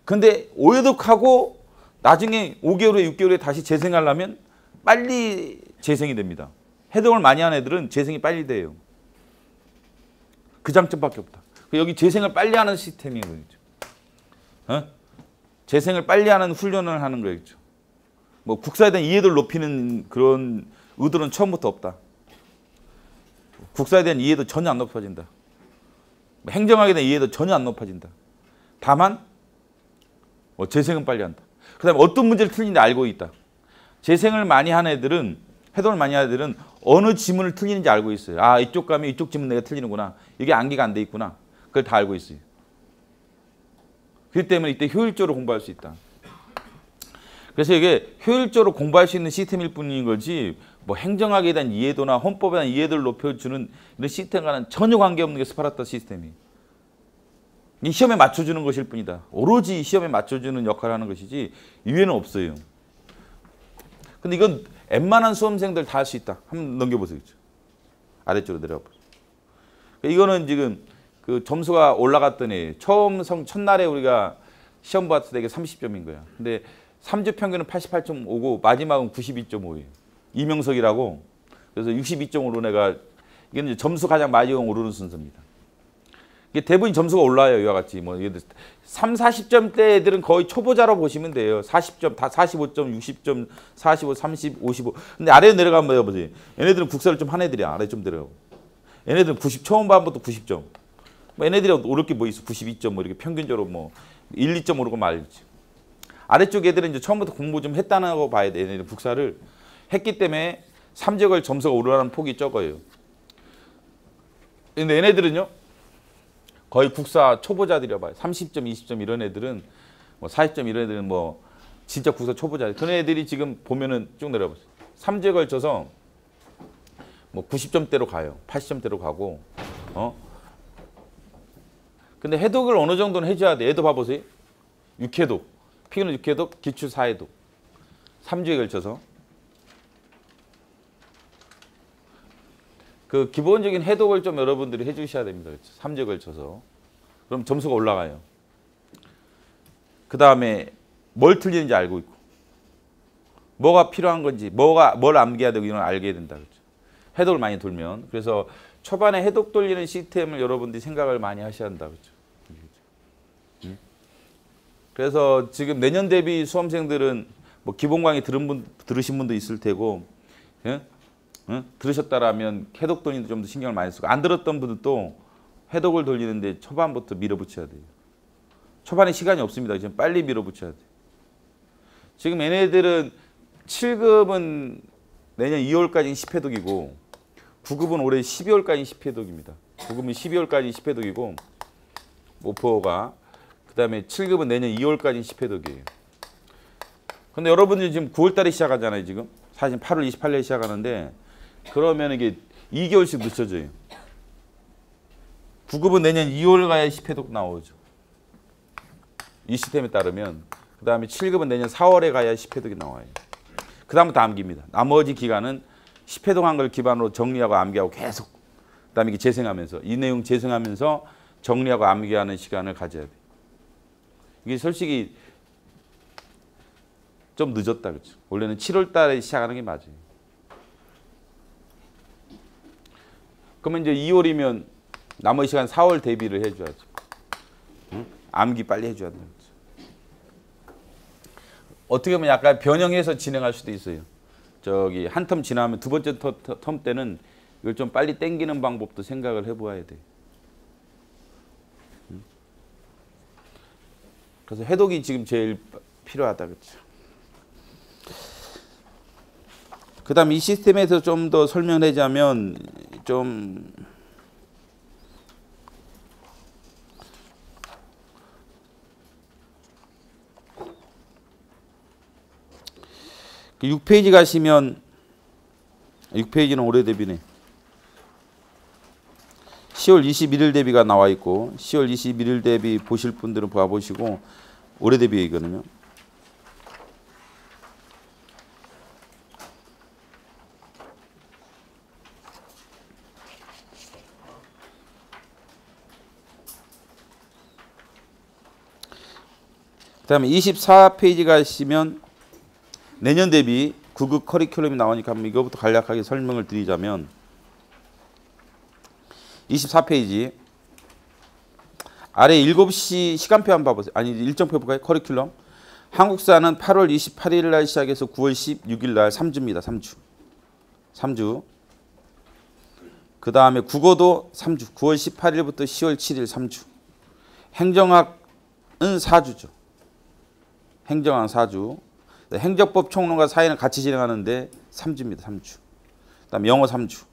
근데 오해독하고 나중에 5개월 후에 6개월 후에 다시 재생하려면 빨리 재생이 됩니다. 해독을 많이 하는 애들은 재생이 빨리 돼요. 그 장점밖에 없다. 여기 재생을 빨리 하는 시스템인 거죠. 어? 재생을 빨리 하는 훈련을 하는 거겠죠. 뭐 국사에 대한 이해도를 높이는 그런 의도는 처음부터 없다. 국사에 대한 이해도 전혀 안 높아진다. 행정학에 대한 이해도 전혀 안 높아진다. 다만 재생은 빨리 한다. 그 다음에 어떤 문제를 틀리는지 알고 있다. 재생을 많이 하는 애들은, 해독을 많이 하는 애들은 어느 지문을 틀리는지 알고 있어요. 아, 이쪽 가면 이쪽 지문 내가 틀리는구나. 이게 암기가 안 돼 있구나. 그걸 다 알고 있어요. 그렇기 때문에 이때 효율적으로 공부할 수 있다. 그래서 이게 효율적으로 공부할 수 있는 시스템일 뿐인 거지 뭐 행정학에 대한 이해도나 헌법에 대한 이해도를 높여주는 이런 시스템과는 전혀 관계없는 게 스파르타 시스템이. 이 시험에 맞춰주는 것일 뿐이다. 오로지 시험에 맞춰주는 역할을 하는 것이지 이외에는 없어요. 근데 이건 웬만한 수험생들 다 할 수 있다. 한번 넘겨보세요. 아래쪽으로 내려가 보세요. 이거는 지금 그 점수가 올라갔더니 첫날에 우리가 시험 봤을 때 이게 30점인 거야. 근데 3주 평균은 88.5고 마지막은 92.5예요. 이명석이라고. 그래서 62.5로 내가 이게 이제 점수 가장 많이 오르는 순서입니다. 이게 대부분 점수가 올라요. 이와 같이 뭐 3, 40점대 애들은 거의 초보자로 보시면 돼요. 40점, 다 45점, 60점, 45, 30, 55. 근데 아래로 내려가면 해보세요. 얘네들은 국사를 좀 한 애들이야. 아래 좀 내려가고. 얘네들은 90, 처음 반부터 90점. 뭐 얘네들이 오를 게 뭐 있어. 92점 뭐 이렇게 평균적으로 뭐 1, 2점 오르고 말지. 아래쪽 애들은 이제 처음부터 공부 좀 했다는 거 봐야 돼. 얘네들 국사를 했기 때문에 3적을 점수가 오르라는 폭이 적어요. 근데 얘네들은요. 거의 국사 초보자들이라 봐요. 30점, 20점 이런 애들은 뭐 40점 이런 애들은 뭐 진짜 국사 초보자. 그런 애들이 지금 보면은 쭉 내려보세요. 3주에 걸쳐서 뭐 90점대로 가요. 80점대로 가고. 근데 해독을 어느 정도는 해줘야 돼. 얘도 봐보세요. 6해독. 피그는 6해독, 기출 4해독. 3주에 걸쳐서. 그 기본적인 해독을 좀 여러분들이 해주셔야 됩니다. 그렇죠? 3주에 걸쳐서. 그럼 점수가 올라가요. 그 다음에 뭘 틀리는지 알고 있고, 뭐가 필요한 건지, 뭘 암기해야 되고 이런 걸 알게 된다. 그렇죠? 해독을 많이 돌면. 그래서 초반에 해독 돌리는 시스템을 여러분들이 생각을 많이 하셔야 한다. 그렇죠? 그래서 지금 내년 대비 수험생들은 뭐 기본 강의 들으신 분도 있을 테고, 예? 들으셨다라면 해독 돌리는 데 좀 더 신경을 많이 쓰고, 안 들었던 분들도 해독을 돌리는데 초반부터 밀어붙여야 돼요. 초반에 시간이 없습니다. 지금 빨리 밀어붙여야 돼요. 지금 얘네들은 7급은 내년 2월까지 10회독이고 9급은 올해 12월까지 10회독입니다. 9급은 12월까지 10회독이고 모포가 그 다음에 7급은 내년 2월까지 10회독이에요. 근데 여러분들이 지금 9월달에 시작하잖아요. 지금 사실 8월 28일에 시작하는데 그러면 이게 2개월씩 늦춰져요. 9급은 내년 2월 가야 10회독 나오죠. 이 시스템에 따르면. 그 다음에 7급은 내년 4월에 가야 10회독이 나와요. 그 다음부터 암기입니다. 나머지 기간은 10회독 한 걸 기반으로 정리하고 암기하고 계속. 그 다음에 이게 재생하면서 이 내용 재생하면서 정리하고 암기하는 시간을 가져야 돼요. 이게 솔직히 좀 늦었다. 그렇죠? 원래는 7월 달에 시작하는 게 맞아요. 그러면 이제 2월이면 나머지 시간 4월 대비를 해줘야죠. 응? 암기 빨리 해줘야 돼요. 어떻게 보면 약간 변형해서 진행할 수도 있어요. 저기 한 텀 지나면 두 번째 텀 때는 이걸 좀 빨리 당기는 방법도 생각을 해보아야 돼요. 응? 그래서 해독이 지금 제일 필요하다. 그렇죠? 그 다음 이 시스템에서 좀 더 설명하자면 좀 그 6페이지 가시면 6페이지는 올해 대비네. 10월 21일 대비가 나와 있고 10월 21일 대비 보실 분들은 봐보시고 올해 대비 이거는요. 그다음에 24페이지 가시면 내년 대비 9급 커리큘럼이 나오니까 한번 이거부터 간략하게 설명을 드리자면 24페이지 아래 7시 시간표 한번 봐보세요. 아니 일정표 볼까요? 커리큘럼. 한국사는 8월 28일 날 시작해서 9월 16일 날 3주입니다. 3주. 그 다음에 국어도 3주. 9월 18일부터 10월 7일 3주. 행정학은 4주죠. 행정학 4주. 행정법 총론과 사회는 같이 진행하는데 3주입니다. 3주. 그 다음에 영어 3주.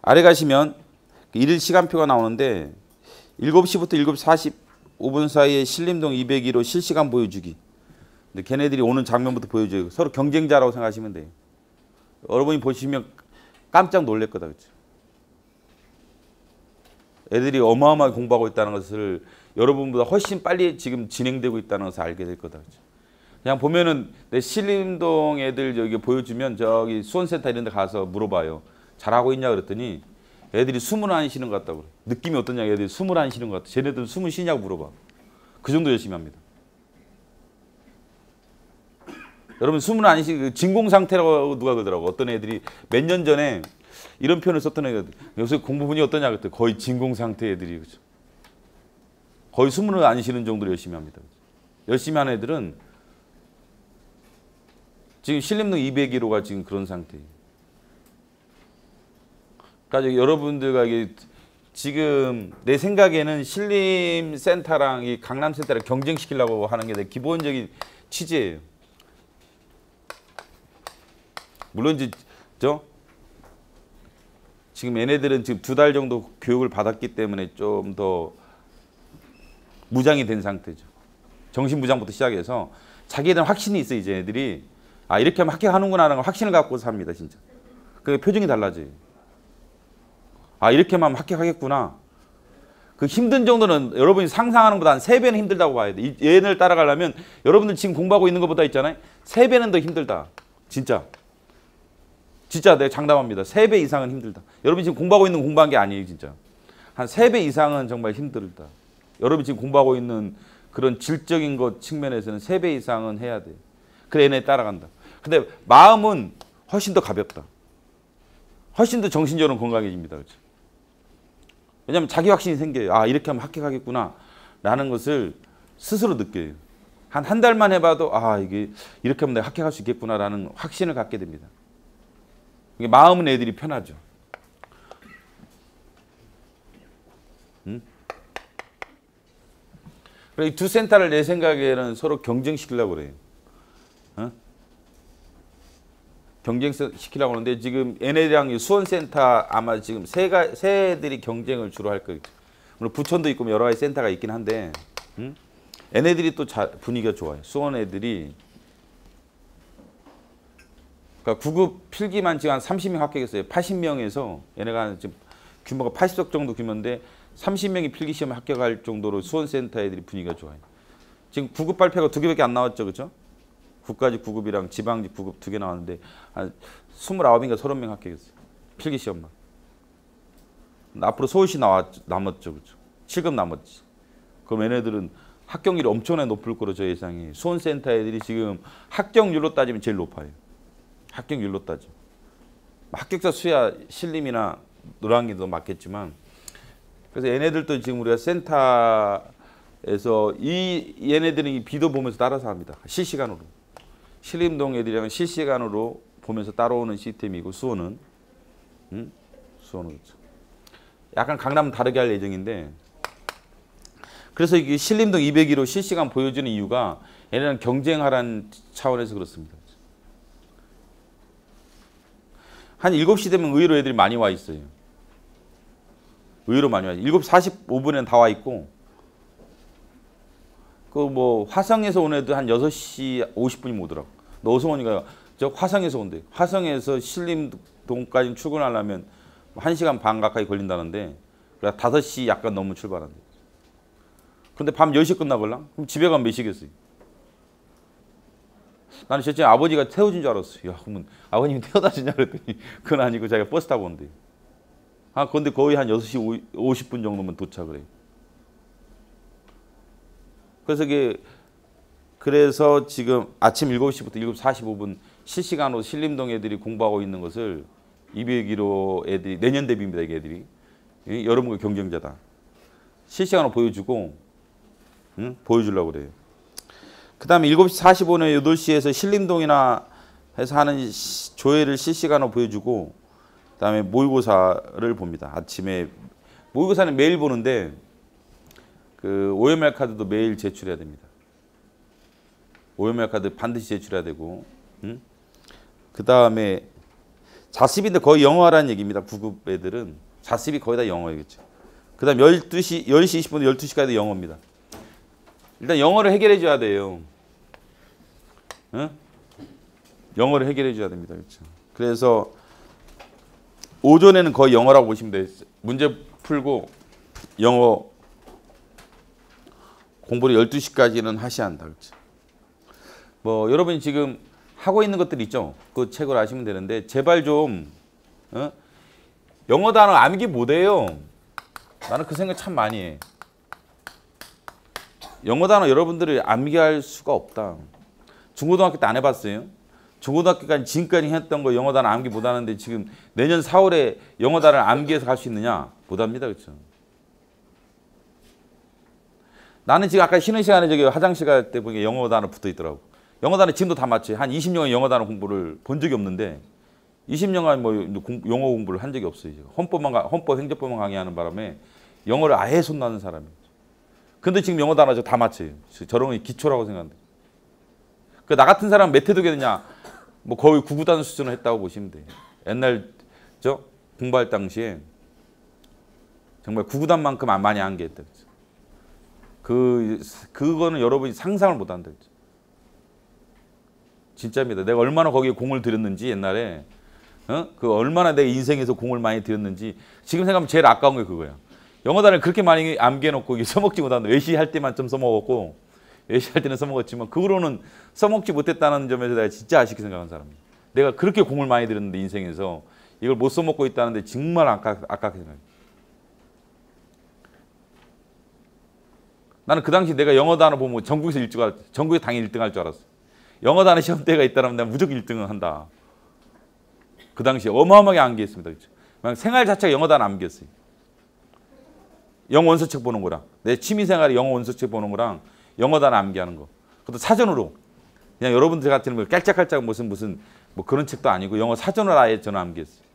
아래 가시면 일일 시간표가 나오는데 7시부터 7시 45분 사이에 신림동 202로 실시간 보여주기. 근데 걔네들이 오는 장면부터 보여줘요. 서로 경쟁자라고 생각하시면 돼요. 여러분이 보시면 깜짝 놀랄 거다. 그렇죠? 애들이 어마어마하게 공부하고 있다는 것을 여러분보다 훨씬 빨리 지금 진행되고 있다는 것을 알게 될 거다. 그렇죠? 그냥 보면은 내 신림동 애들 여기 보여주면 저기 수원센터 이런 데 가서 물어봐요. 잘하고 있냐 그랬더니 애들이 숨을 안 쉬는 것 같다고 그래. 느낌이 어떠냐 애들이 숨을 안 쉬는 것 같아. 쟤네들은 숨을 쉬냐고 물어봐. 그 정도 열심히 합니다. 여러분 숨을 안 쉬고 진공 상태라고 누가 그러더라고. 어떤 애들이 몇 년 전에 이런 표현을 썼던 애가 요새 공부 분이 어떠냐 그랬더니 거의 진공 상태 애들이 그렇죠. 거의 숨을 안 쉬는 정도로 열심히 합니다. 그렇죠? 열심히 하는 애들은 지금 신림동 201호가 지금 그런 상태예요. 그러니까 여러분들과 이게 지금 내 생각에는 신림센터랑 이 강남센터를 경쟁시키려고 하는 게 내 기본적인 취지예요. 물론 이제 지금 얘네들은 지금 2달 정도 교육을 받았기 때문에 좀 더 무장이 된 상태죠. 정신무장부터 시작해서 자기들은 확신이 있어. 이제 애들이 아 이렇게 하면 합격하는구나 하는 걸 확신을 갖고 삽니다. 진짜. 그 표정이 달라져요. 아 이렇게만 하면 합격하겠구나. 그 힘든 정도는 여러분이 상상하는 것보다 한 3배는 힘들다고 봐야 돼. 얘네를 따라가려면 여러분들 지금 공부하고 있는 것보다 있잖아요. 3배는 더 힘들다. 진짜 내가 장담합니다. 3배 이상은 힘들다. 여러분이 지금 공부하고 있는 공부한 게 아니에요. 진짜 한 3배 이상은 정말 힘들다. 여러분이 지금 공부하고 있는 그런 질적인 것 측면에서는 3배 이상은 해야 돼요. 그래 얘네 따라간다. 근데 마음은 훨씬 더 가볍다. 훨씬 더 정신적으로 건강해집니다. 그렇죠? 왜냐하면 자기 확신이 생겨요. 아 이렇게 하면 합격하겠구나 라는 것을 스스로 느껴요. 한 달만 해봐도 아 이게 이렇게 하면 내가 합격할 수 있겠구나 라는 확신을 갖게 됩니다. 마음은 애들이 편하죠. 그래서 이 두 센터를 내 생각에는 서로 경쟁시키려고 그래요. 경쟁시키려고 하는데 지금 얘네랑 수원센터 아마 지금 세 애들이 경쟁을 주로 할 거예요. 물론 부천도 있고 여러 가지 센터가 있긴 한데 얘네들이 또 분위기가 좋아요. 수원 애들이 그러니까 9급 필기만 지금 한 30명 합격했어요. 80명에서 얘네가 지금 규모가 80석 정도 규모인데 30명이 필기 시험에 합격할 정도로 수원센터 애들이 분위기가 좋아요. 지금 9급 발표가 2개밖에 안 나왔죠. 그렇죠? 국가직 9급이랑 지방직 9급 2개 나왔는데 한 29인가 30명 합격했어요. 필기 시험만. 앞으로 서울시 남았죠. 그렇죠? 7급 남았지. 그럼 얘네들은 합격률이 엄청나게 높을 거로 저 예상이. 수원센터 애들이 지금 합격률로 따지면 제일 높아요. 합격률로 따지면. 합격자 수야 신림이나 노량진도 맞겠지만 그래서 얘네들도 지금 우리가 센터에서 얘네들은 이 비도 보면서 따라서 합니다. 실시간으로. 신림동 애들이랑 실시간으로 보면서 따라오는 시스템이고 수원은 그렇죠. 약간 강남은 다르게 할 예정인데 그래서 이게 신림동 202로 실시간 보여주는 이유가 얘네는 경쟁하라는 차원에서 그렇습니다. 한 7시 되면 의외로 애들이 많이 와 있어요. 의외로 많이 와 있어요. 7시 45분에는 다 와 있고 그 뭐 화성에서 온 애들 한 6시 50분이면 오더라고. 너 어디서 오니까 저 화성에서 온대. 화성에서 신림동까지 출근하려면 1시간 반 가까이 걸린다는데 그래 5시 약간 넘으면 출발한대. 그런데 밤 10시 끝나걸랑? 그럼 집에 가면 몇 시겠어요? 나는 실제 아버지가 태워준 줄 알았어. 야, 그러면 아버님이 태워다 주냐 그랬더니 그건 아니고 자기가 버스 타고 온대. 아, 근데 거의 한 6시 50분 정도면 도착을 해요. 그래서 이게 그래서 지금 아침 7시부터 7시 45분 실시간으로 신림동 애들이 공부하고 있는 것을 201호 애들이 내년 대비입니다. 이 애들이. 여러분과 경쟁자다. 실시간으로 보여주고 보여주려고 그래요. 그 다음에 7시 45분에 8시에서 신림동이나 해서 하는 조회를 실시간으로 보여주고 그 다음에 모의고사를 봅니다. 아침에 모의고사는 매일 보는데 그 OMR 카드도 매일 제출해야 됩니다. OMR 카드 반드시 제출해야 되고 그 다음에 자습인데 거의 영어라는 얘기입니다. 9급 애들은 자습이 거의 다 영어겠죠. 그 다음 10시 20분부터 12시까지 영어입니다. 일단 영어를 해결해 줘야 돼요. 응? 영어를 해결해 줘야 됩니다. 그렇죠. 그래서 오전에는 거의 영어라고 보시면 돼요. 문제 풀고 영어 공부를 12시까지는 하셔야 한다. 그렇죠. 뭐 여러분이 지금 하고 있는 것들 있죠. 그 책을 아시면 되는데 제발 좀 영어 단어 암기 못해요. 나는 그 생각 참 많이 해. 영어 단어 여러분들이 암기할 수가 없다. 중고등학교 때 안 해봤어요? 중고등학교까지 지금까지 했던 거 영어 단어 암기 못하는데 지금 내년 4월에 영어 단어를 암기해서 갈 수 있느냐? 못합니다. 그렇죠? 나는 지금 아까 쉬는 시간에 저기 화장실 갈 때 보니까 영어 단어 붙어 있더라고. 영어 단어 지금도 다 맞지. 한 20년간 영어 단어 공부를 본 적이 없는데 20년간 뭐 영어 공부를 한 적이 없어요. 헌법 행정법만 강의하는 바람에 영어를 아예 손 나는 사람이에요. 근데 지금 영어 단어 다 맞춰요. 저런 게 기초라고 생각합니다. 나 같은 사람 몇 회독했느냐? 뭐 거의 구구단 수준을 했다고 보시면 돼요. 옛날 저 공부할 당시에 정말 구구단만큼 안 많이 한 게 있다. 그거는 여러분이 상상을 못 한다. 진짜입니다. 내가 얼마나 거기에 공을 들였는지 옛날에 그 얼마나 내 인생에서 공을 많이 들였는지 지금 생각하면 제일 아까운 게 그거야. 영어 단어를 그렇게 많이 암기해놓고 써먹지 못한다. 외시할 때만 좀 써먹었고 외시할 때는 써먹었지만 그 후로는 써먹지 못했다는 점에서 내가 진짜 아쉽게 생각한 사람이야. 내가 그렇게 공을 많이 들였는데 인생에서 이걸 못 써먹고 있다는데 정말 아깝게 생각해. 나는 그 당시 내가 영어 단어 보면 전국에 당연히 1등 할 줄 알았어. 영어 단어 시험 때가 있다면 내가 무조건 1등을 한다. 그 당시에 어마어마하게 암기했습니다. 그렇죠? 생활 자체가 영어 단어 암기했어요. 영어 원서책 보는 거랑 내 취미생활이 영어 원서책 보는 거랑 영어 단어 암기하는 거. 그것도 사전으로. 그냥 여러분들 같은 거 깔짝깔짝 무슨 뭐 그런 책도 아니고 영어 사전을 아예 저는 암기했어요.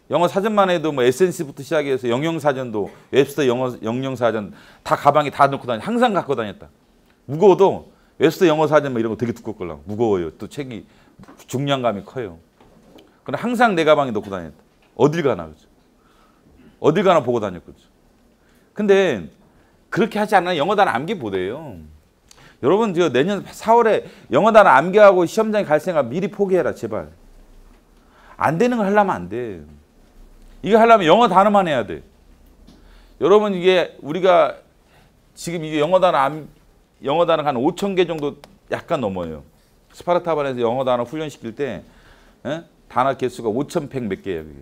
영어 사전만 해도 뭐 에센스부터 시작해서 영영사전도 웹스터 영영사전 다 가방에 다 넣고 항상 갖고 다녔다. 무거워도 웹스터 영어사전 뭐 이런 거 되게 두껍걸랑 무거워요. 또 책이 중량감이 커요. 그럼 항상 내 가방에 넣고 다녔다. 어딜 가나 그죠? 어딜 가나 보고 다녔거든. 근데 그렇게 하지 않으면 영어 단어 암기 못해요. 여러분 내년 4월에 영어 단어 암기하고 시험장에 갈 생각 미리 포기해라 제발. 안 되는 걸 하려면 안 돼. 이거 하려면 영어 단어만 해야 돼. 여러분 이게 우리가 지금 이게 영어 단어가 한 5,000개 정도 약간 넘어요. 스파르타반에서 영어 단어 훈련시킬 때 단어 개수가 5,100 몇 개예요. 이게.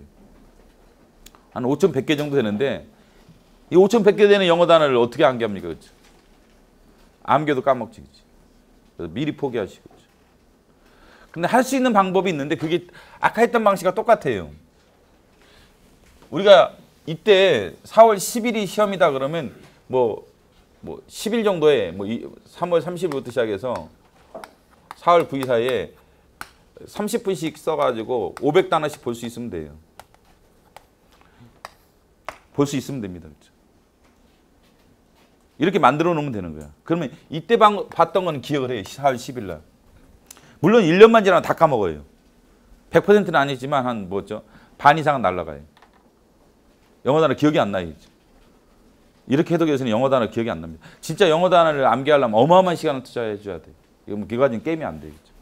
한 5,100개 정도 되는데 이 5,100개 되는 영어 단어를 어떻게 암기합니까? 그렇죠? 암기도 까먹지. 그렇죠? 그래서 미리 포기하시고. 그렇죠? 근데 할 수 있는 방법이 있는데 그게 아까 했던 방식과 똑같아요. 우리가 이때 4월 10일이 시험이다 그러면 뭐 10일 정도에 뭐 3월 30일부터 시작해서 4월 9일 사이에 30분씩 써가지고 500단어씩 볼 수 있으면 돼요. 볼 수 있으면 됩니다. 그렇죠? 이렇게 만들어 놓으면 되는 거야. 그러면 이때 봤던 건 기억을 해요. 4월 10일 날. 물론 1년만 지나면 다 까먹어요. 100%는 아니지만 한 반 이상은 날라가요. 영어 단어 기억이 안 나요. 이렇게 해독해서는 영어 단어 기억이 안 납니다. 진짜 영어 단어를 암기하려면 어마어마한 시간을 투자해 줘야 돼. 이거 뭐 기가진 게임이 안 되겠죠.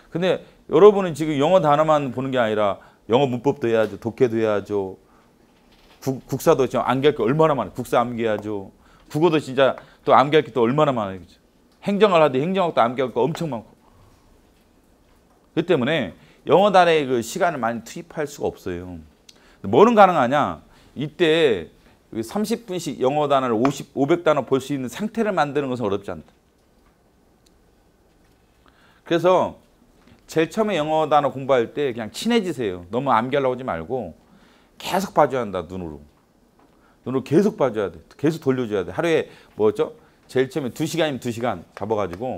근데 여러분은 지금 영어 단어만 보는 게 아니라 영어 문법도 해야죠. 독해도 해야죠. 국사도 지금 암기할 게 얼마나 많아요. 국사 암기해야죠. 국어도 진짜 또 암기할 게 또 얼마나 많아요. 그죠? 행정을 하되 행정학도 암기할 거 엄청 많고. 그렇기 때문에 영어 단어에 그 시간을 많이 투입할 수가 없어요. 뭐는 가능하냐? 이때 30분씩 영어 단어를 500단어 볼 수 있는 상태를 만드는 것은 어렵지 않다. 그래서 제일 처음에 영어 단어 공부할 때 그냥 친해지세요. 너무 암기하려고 하지 말고 계속 봐줘야 한다. 눈으로 계속 봐줘야 돼. 계속 돌려줘야 돼. 하루에 뭐죠? 제일 처음에 2시간이면 2시간 잡아가지고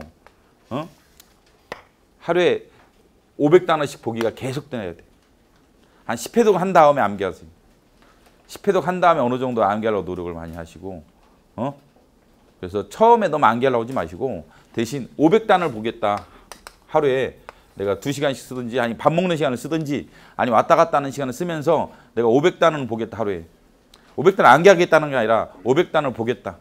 하루에 500단어씩 보기가 계속 돼야 돼. 한 10회독 한 다음에 암기하세요. 10회독 한 다음에 어느 정도 암기하려고 노력을 많이 하시고 그래서 처음에 너무 암기하려고 하지 마시고 대신 500단을 보겠다. 하루에 내가 2시간씩 쓰든지 아니 밥 먹는 시간을 쓰든지 아니 왔다 갔다 하는 시간을 쓰면서 내가 500단을 보겠다. 하루에 500단을 암기하겠다는 게 아니라 500단을 보겠다.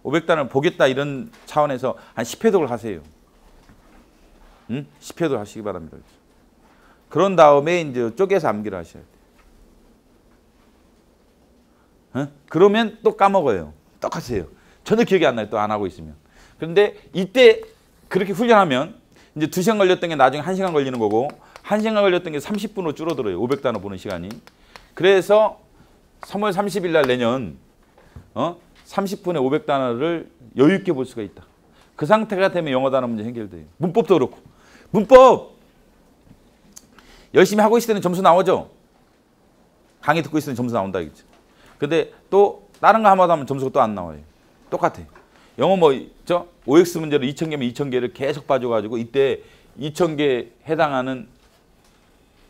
500단을 보겠다 이런 차원에서 한 10회독을 하세요. 10회독 하시기 바랍니다. 그런 다음에 이제 쪼개서 암기를 하셔야 돼요. 그러면 또 까먹어요. 똑같아요. 전혀 기억이 안 나요. 또 안 하고 있으면. 그런데 이때 그렇게 훈련하면 이제 2시간 걸렸던 게 나중에 1시간 걸리는 거고 1시간 걸렸던 게 30분으로 줄어들어요. 500단어 보는 시간이. 그래서 3월 30일 날 내년 30분에 500단어를 여유 있게 볼 수가 있다. 그 상태가 되면 영어 단어 문제 해결돼요. 문법도 그렇고. 문법 열심히 하고 있을 때는 점수 나오죠. 강의 듣고 있을 때는 점수 나온다 이거죠. 근데 또 다른 거 한번 하면 점수가 또 안 나와요. 똑같아요. 영어 OX 문제를 2000개면 2000개를 계속 봐줘가지고 이때 2000개 해당하는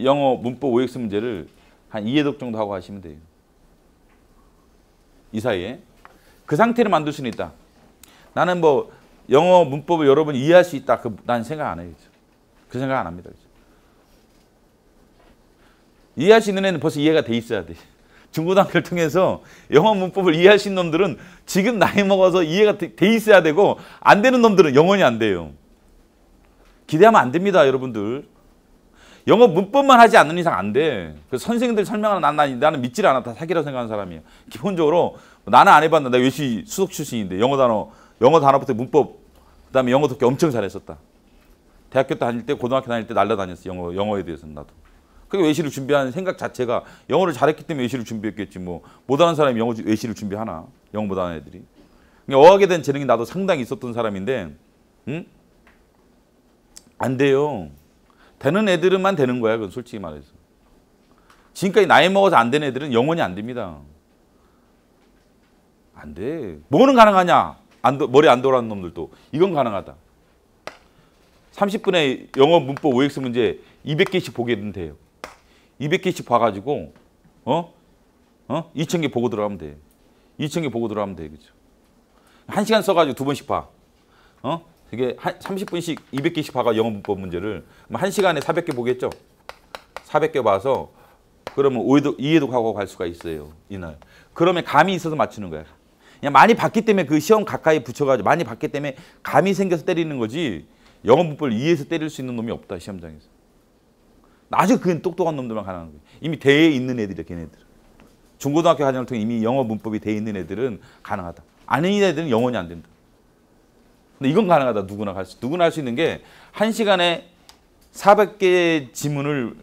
영어 문법 OX 문제를 한 2회독 정도 하고 하시면 돼요. 이 사이에. 그 상태를 만들 수는 있다. 나는 영어 문법을 여러분이 이해할 수 있다. 난 생각 안 해요. 그 생각 안 합니다. 이해할 수 있는 애는 벌써 이해가 돼 있어야 돼. 중고등학교를 통해서 영어 문법을 이해할 수 있는 놈들은 지금 나이 먹어서 이해가 돼 있어야 되고 안 되는 놈들은 영원히 안 돼요. 기대하면 안 됩니다. 여러분들. 영어 문법만 하지 않는 이상 안 돼. 그래서 선생님들 설명하는 나는 믿질 않아. 다 사기라고 생각하는 사람이에요. 기본적으로 나는 안 해봤는데 나 외시 수석 출신인데 영어 단어부터 문법 그다음에 영어 듣기 엄청 잘했었다. 대학교 다닐 때 고등학교 다닐 때 날라다녔어. 영어에 대해서는 나도. 그게 외시를 준비하는 생각 자체가 영어를 잘했기 때문에 외시를 준비했겠지 못하는 사람이 외시를 준비하나. 영어 못하는 애들이. 그러니까 어학에 대한 재능이 나도 상당히 있었던 사람인데 안 돼요. 되는 애들은만 되는 거야. 그건 솔직히 말해서. 지금까지 나이 먹어서 안 되는 애들은 영원히 안 됩니다. 안 돼. 뭐는 가능하냐. 머리 안 돌아가는 놈들도. 이건 가능하다. 30분에 영어 문법 OX 문제 200개씩 보게 돼요. 200개씩 봐가지고 2000개 보고 들어가면 돼. 2000개 보고 들어가면 돼. 그죠? 1시간 써가지고 2번씩 봐. 이게 30분씩 200개씩 봐가 영어 문법 문제를 1시간에 400개 보겠죠? 400개 봐서 그러면 2회독 하고 갈 수가 있어요. 이날. 그러면 감이 있어서 맞추는 거야. 그냥 많이 봤기 때문에 그 시험 가까이 붙여가지고 많이 봤기 때문에 감이 생겨서 때리는 거지 영어 문법을 이해해서 때릴 수 있는 놈이 없다. 시험장에서. 아주 그건 똑똑한 놈들만 가능한 거예요. 이미 대에 있는 애들이야. 걔네들. 중고등학교 과정을 통해 이미 영어 문법이 돼 있는 애들은 가능하다. 아닌 애들은 영원히 안 된다. 근데 이건 가능하다. 누구나 할 수 있는 게 1시간에 400개의 지문을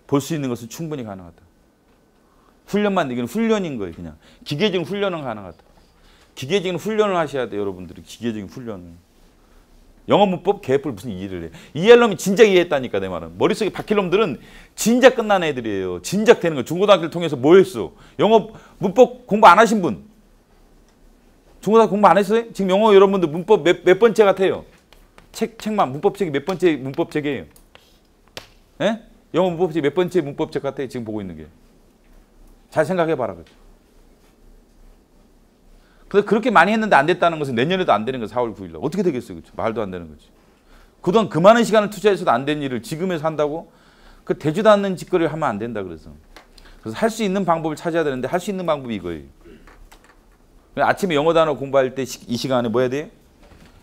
볼 수 있는 것은 충분히 가능하다. 훈련만 이건 훈련인 거예요. 그냥 기계적인 훈련은 가능하다. 기계적인 훈련을 하셔야 돼요. 여러분들이 기계적인 훈련을. 영어 문법 개뿔 무슨 이해를 해. 이해할 놈이 진작 이해했다니까 내 말은. 머릿속에 박힐 놈들은 진작 끝난 애들이에요. 진작 되는 거. 중고등학교를 통해서 뭐 했어? 영어 문법 공부 안 하신 분. 중고등학교 공부 안 했어요? 지금 영어 여러분들 문법 몇 번째 같아요? 책만 문법책이 몇 번째 문법책이에요? 예? 영어 문법책 몇 번째 문법책 같아요? 지금 보고 있는 게. 잘 생각해봐라. 그렇죠? 근데 그렇게 많이 했는데 안 됐다는 것은 내년에도 안 되는 거 4월 9일 날. 어떻게 되겠어요? 그렇죠? 말도 안 되는 거지. 그동안 그 많은 시간을 투자해서도 안 된 일을 지금에서 한다고? 그 되지도 않는 짓거리를 하면 안 된다 그래서. 그래서 할 수 있는 방법을 찾아야 되는데 할 수 있는 방법이 이거예요. 아침에 영어 단어 공부할 때 이 시간에 뭐 해야 돼요?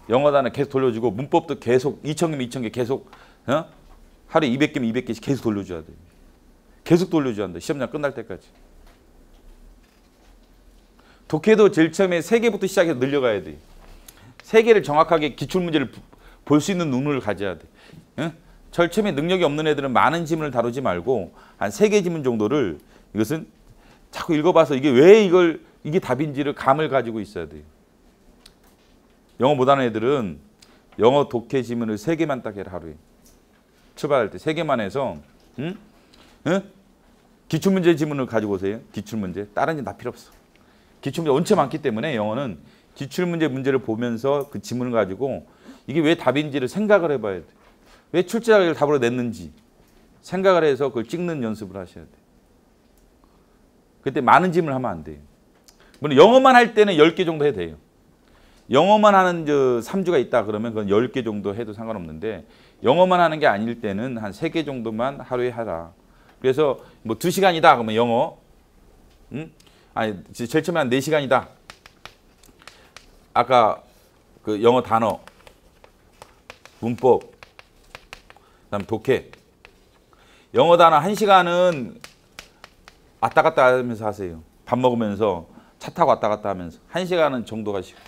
영어 단어 계속 돌려주고 문법도 계속 2000개면 2000개 계속 하루에 200개면 200개씩 계속 돌려줘야 돼요. 계속 돌려줘야 한다. 시험장 끝날 때까지. 독해도 제일 처음에 3개부터 시작해서 늘려가야 돼. 3개를 정확하게 기출문제를 볼 수 있는 눈을 가져야 돼. 제일 처음에 능력이 없는 애들은 많은 지문을 다루지 말고 한 3개 지문 정도를 이것은 자꾸 읽어봐서 이게 왜 이게 답인지를 감을 가지고 있어야 돼요. 영어 못하는 애들은 영어 독해 지문을 3개만 딱 해라 하루에. 출발할 때 3개만 해서 응? 응? 기출문제 지문을 가지고 오세요. 기출문제. 다른 게 다 필요 없어. 기출문제 원체 많기 때문에 영어는 기출문제 문제를 보면서 그 지문을 가지고 이게 왜 답인지를 생각을 해봐야 돼. 왜 출제자가 답으로 냈는지 생각을 해서 그걸 찍는 연습을 하셔야 돼. 그때 많은 지문을 하면 안 돼요. 물론 영어만 할 때는 10개 정도 해도 돼요. 영어만 하는 3주가 있다 그러면 그건 10개 정도 해도 상관없는데 영어만 하는 게 아닐 때는 한 3개 정도만 하루에 하라. 그래서 뭐 2시간이다 그러면 영어, 아니 제일 처음에 한 4시간이다. 아까 그 영어 단어, 문법, 그다음 독해. 영어 단어 1시간은 왔다 갔다 하면서 하세요. 밥 먹으면서 차 타고 왔다 갔다 하면서 1시간은 정도 가시고.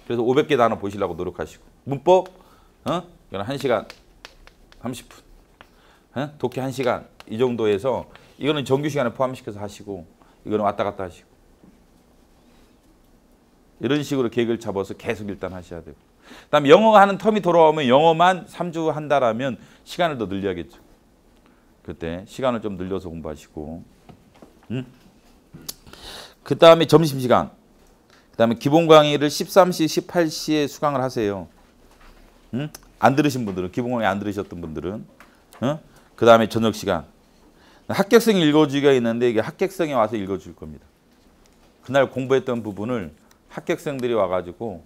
그래서 500개 단어 보시려고 노력하시고. 문법, 이건 1시간 30분. 독해 1시간 이 정도 해서 이거는 정규 시간에 포함시켜서 하시고 이거는 왔다 갔다 하시고. 이런 식으로 계획을 잡아서 계속 일단 하셔야 되고. 그다음에 영어 하는 텀이 돌아오면 영어만 3주 한다라면 시간을 더 늘려야겠죠. 그때 시간을 좀 늘려서 공부하시고. 그다음에 점심시간. 그다음에 기본 강의를 13시, 18시에 수강을 하세요. 안 들으신 분들은, 기본 강의 안 들으셨던 분들은. 그다음에 저녁 시간. 합격생이 읽어주기가 있는데 이게 합격생이 와서 읽어줄 겁니다. 그날 공부했던 부분을 합격생들이 와가지고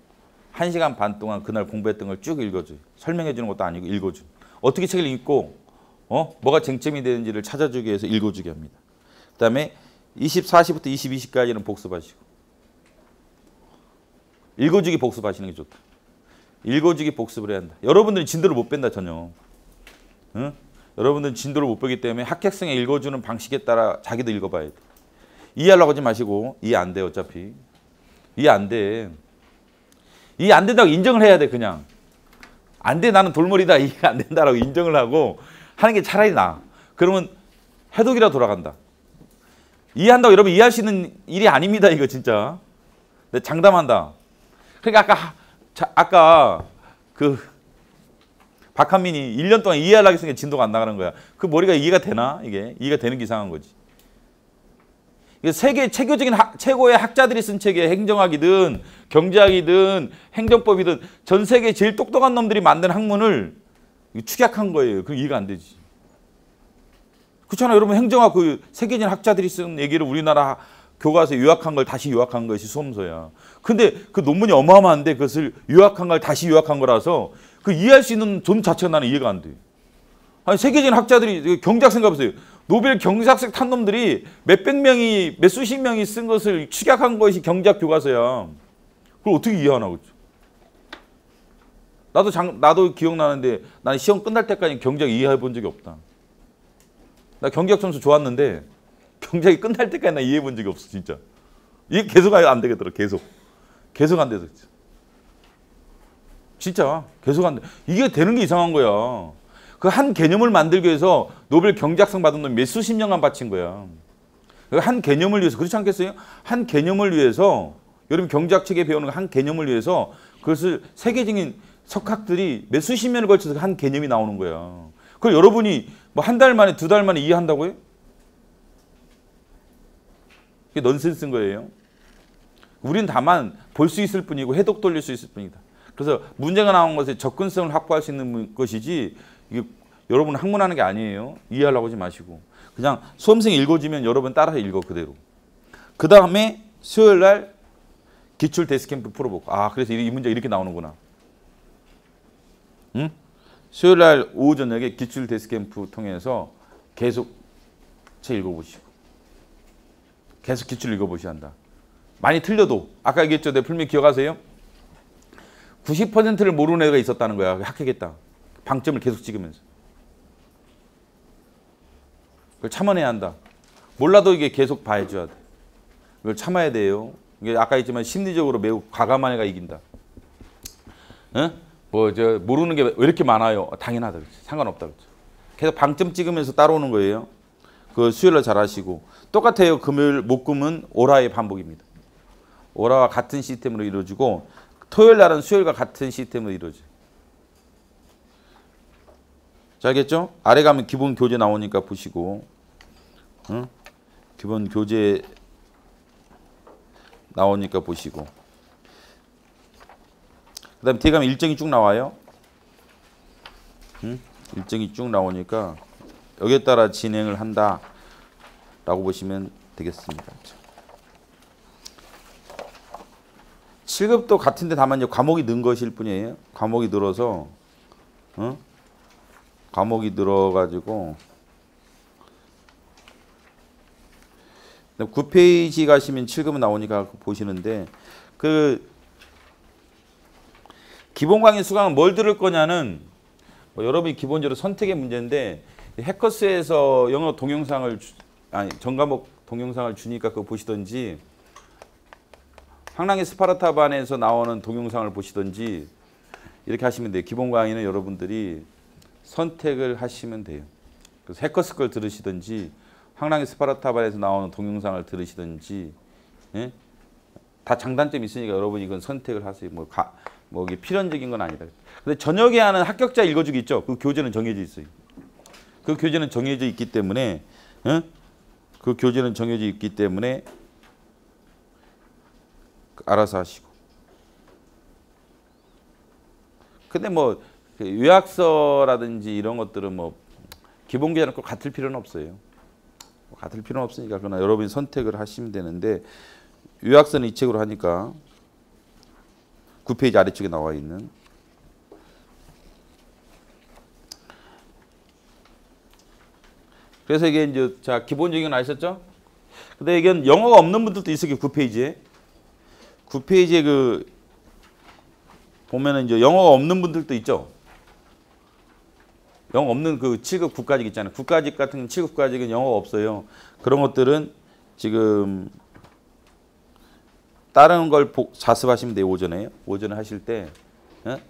1시간 반 동안 그날 공부했던 걸 쭉 읽어줘요. 설명해 주는 것도 아니고 읽어줘요. 어떻게 책을 읽고 뭐가 쟁점이 되는지를 찾아주기 위해서 읽어주게 합니다. 그다음에 24시부터 22시까지는 복습하시고 읽어주기 복습하시는 게 좋다. 읽어주기 복습을 해야 한다. 여러분들은 진도를 못 뺀다 전혀. 여러분들은 진도를 못 빼기 때문에 합격생이 읽어주는 방식에 따라 자기도 읽어봐야 돼. 이해하려고 하지 마시고 이해 안 돼 어차피. 이해 안 돼. 이해 안 된다고 인정을 해야 돼 그냥. 안 돼 나는 돌머리다 이해가 안 된다라고 인정을 하고 하는 게 차라리 나아. 그러면 해독이라 돌아간다. 이해한다고 여러분 이해할 수 있는 일이 아닙니다 이거 진짜. 내가 장담한다. 그러니까 아까 그 박한민이 1년 동안 이해하려고 했으니까 진도가 안 나가는 거야. 그 머리가 이해가 되나 이게? 이해가 되는 게 이상한 거지. 세계 체계적인 최고의 학자들이 쓴 책에 행정학이든 경제학이든 행정법이든 전 세계 제일 똑똑한 놈들이 만든 학문을 축약한 거예요. 그 이해가 안 되지. 그렇잖아요. 여러분 행정학 그 세계적인 학자들이 쓴 얘기를 우리나라 교과서에 요약한 걸 다시 요약한 것이 수험서야. 근데 그 논문이 어마어마한데 그것을 요약한 걸 다시 요약한 거라서 그 이해할 수 있는 존 자체가 나는 이해가 안 돼. 아니 세계적인 학자들이 경제학 생각해보세요. 노벨 경제학상 탄 놈들이 몇백 명이 몇수십 명이 쓴 것을 축약한 것이 경제학 교과서야. 그걸 어떻게 이해하나 그렇죠? 나도 기억나는데 나는 시험 끝날 때까지 경제학 이해해 본 적이 없다. 나 경제학 점수 좋았는데 경제학이 끝날 때까지 나 이해해 본 적이 없어 진짜. 이게 계속 안 되겠더라. 계속 안 돼서 진짜 계속 안 돼. 이게 되는 게 이상한 거야. 그 한 개념을 만들기 위해서 노벨 경제학상 받은 놈 몇 수십 년간 바친 거야. 한 개념을 위해서 그렇지 않겠어요? 한 개념을 위해서 여러분 경제학 책에 배우는 한 개념을 위해서 그것을 세계적인 석학들이 몇 수십 년을 걸쳐서 한 개념이 나오는 거야. 그걸 여러분이 뭐 한 달 만에 두 달 만에 이해한다고요? 그게 넌센스인 거예요. 우린 다만 볼 수 있을 뿐이고 해독 돌릴 수 있을 뿐이다. 그래서 문제가 나온 것에 접근성을 확보할 수 있는 것이지 이게 여러분 학문하는 게 아니에요. 이해하려고 하지 마시고 그냥 수험생이 읽어주면 여러분 따라서 읽어 그대로. 그 다음에 수요일 날 기출 데스캠프 풀어보고 그래서 이 문제 이렇게 나오는구나. 응? 수요일 날 오후 저녁에 기출 데스캠프 통해서 계속 책 읽어보시고 계속 기출 읽어보셔야 한다. 많이 틀려도 아까 얘기했죠. 내 풀미 기억하세요? 90%를 모르는 애가 있었다는 거야. 합격했다. 방점을 계속 찍으면서. 그걸 참아내야 한다. 몰라도 이게 계속 봐줘야 돼. 이걸 참아야 돼요. 이게 아까 했지만 심리적으로 매우 과감한 애가 이긴다. 응? 모르는 게 왜 이렇게 많아요? 당연하다. 그렇지. 상관없다. 그렇죠. 계속 방점 찍으면서 따라오는 거예요. 그 수요일날 잘 하시고. 똑같아요. 금요일, 목금은 오라의 반복입니다. 오라와 같은 시스템으로 이루어지고 토요일 날은 수요일과 같은 시스템으로 이루어져요. 자, 알겠죠? 아래 가면 기본 교재 나오니까 보시고, 응? 기본 교재 나오니까 보시고, 그 다음에 뒤에 가면 일정이 쭉 나와요. 응? 일정이 쭉 나오니까 여기에 따라 진행을 한다라고 보시면 되겠습니다. 7급도 같은데 다만 이제 과목이 는 것일 뿐이에요. 과목이 늘어서, 어? 과목이 늘어가지고 9페이지 가시면 7급은 나오니까 보시는데 그 기본 강의 수강은 뭘 들을 거냐는 뭐 여러분이 기본적으로 선택의 문제인데 해커스에서 영어 동영상을 전과목 동영상을 주니까 그거 보시든지 황랑의 스파르타반에서 나오는 동영상을 보시든지 이렇게 하시면 돼요. 기본 강의는 여러분들이 선택을 하시면 돼요. 그래서 해커스 걸 들으시든지 황랑의 스파르타반에서 나오는 동영상을 들으시든지, 예? 다 장단점이 있으니까 여러분이 이건 선택을 하세요. 뭐 이게 필연적인 건 아니다. 근데 저녁에 하는 합격자 읽어주기 있죠. 그 교재는 정해져 있어요. 그 교재는 정해져 있기 때문에, 예? 그 교재는 정해져 있기 때문에 알아서 하시고. 근데 뭐 요약서라든지 이런 것들은 뭐 기본 교재는 꼭 같을 필요는 없어요. 같을 필요는 없으니까 그러나 여러분이 선택을 하시면 되는데 요약서는 이 책으로 하니까 9페이지 아래쪽에 나와 있는 그래서 이게 이제 자 기본적인 건 아셨죠? 근데 이게 영어가 없는 분들도 있어요. 9페이지에 9페이지에 그 보면은 이제 영어가 없는 분들도 있죠. 영어 없는 그 7급 9까지 있잖아요. 9까지 같은 7급 9까지는 영어가 없어요. 그런 것들은 지금 다른 걸 자습하시면 돼요. 오전에 하실 때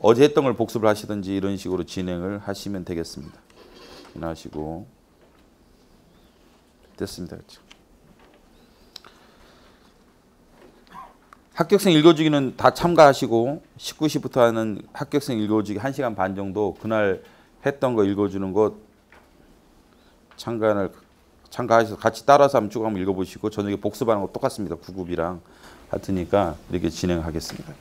어제 했던 걸 복습을 하시든지 이런 식으로 진행을 하시면 되겠습니다. 하시고 됐습니다. 그렇죠. 합격생 읽어주기는 다 참가하시고 19시부터 하는 합격생 읽어주기 1시간 반 정도 그날 했던 거 읽어주는 것 참가하셔서 같이 따라서 한번 쭉 한번 읽어보시고 저녁에 복습하는 거 똑같습니다. 9급이랑 같으니까 이렇게 진행하겠습니다.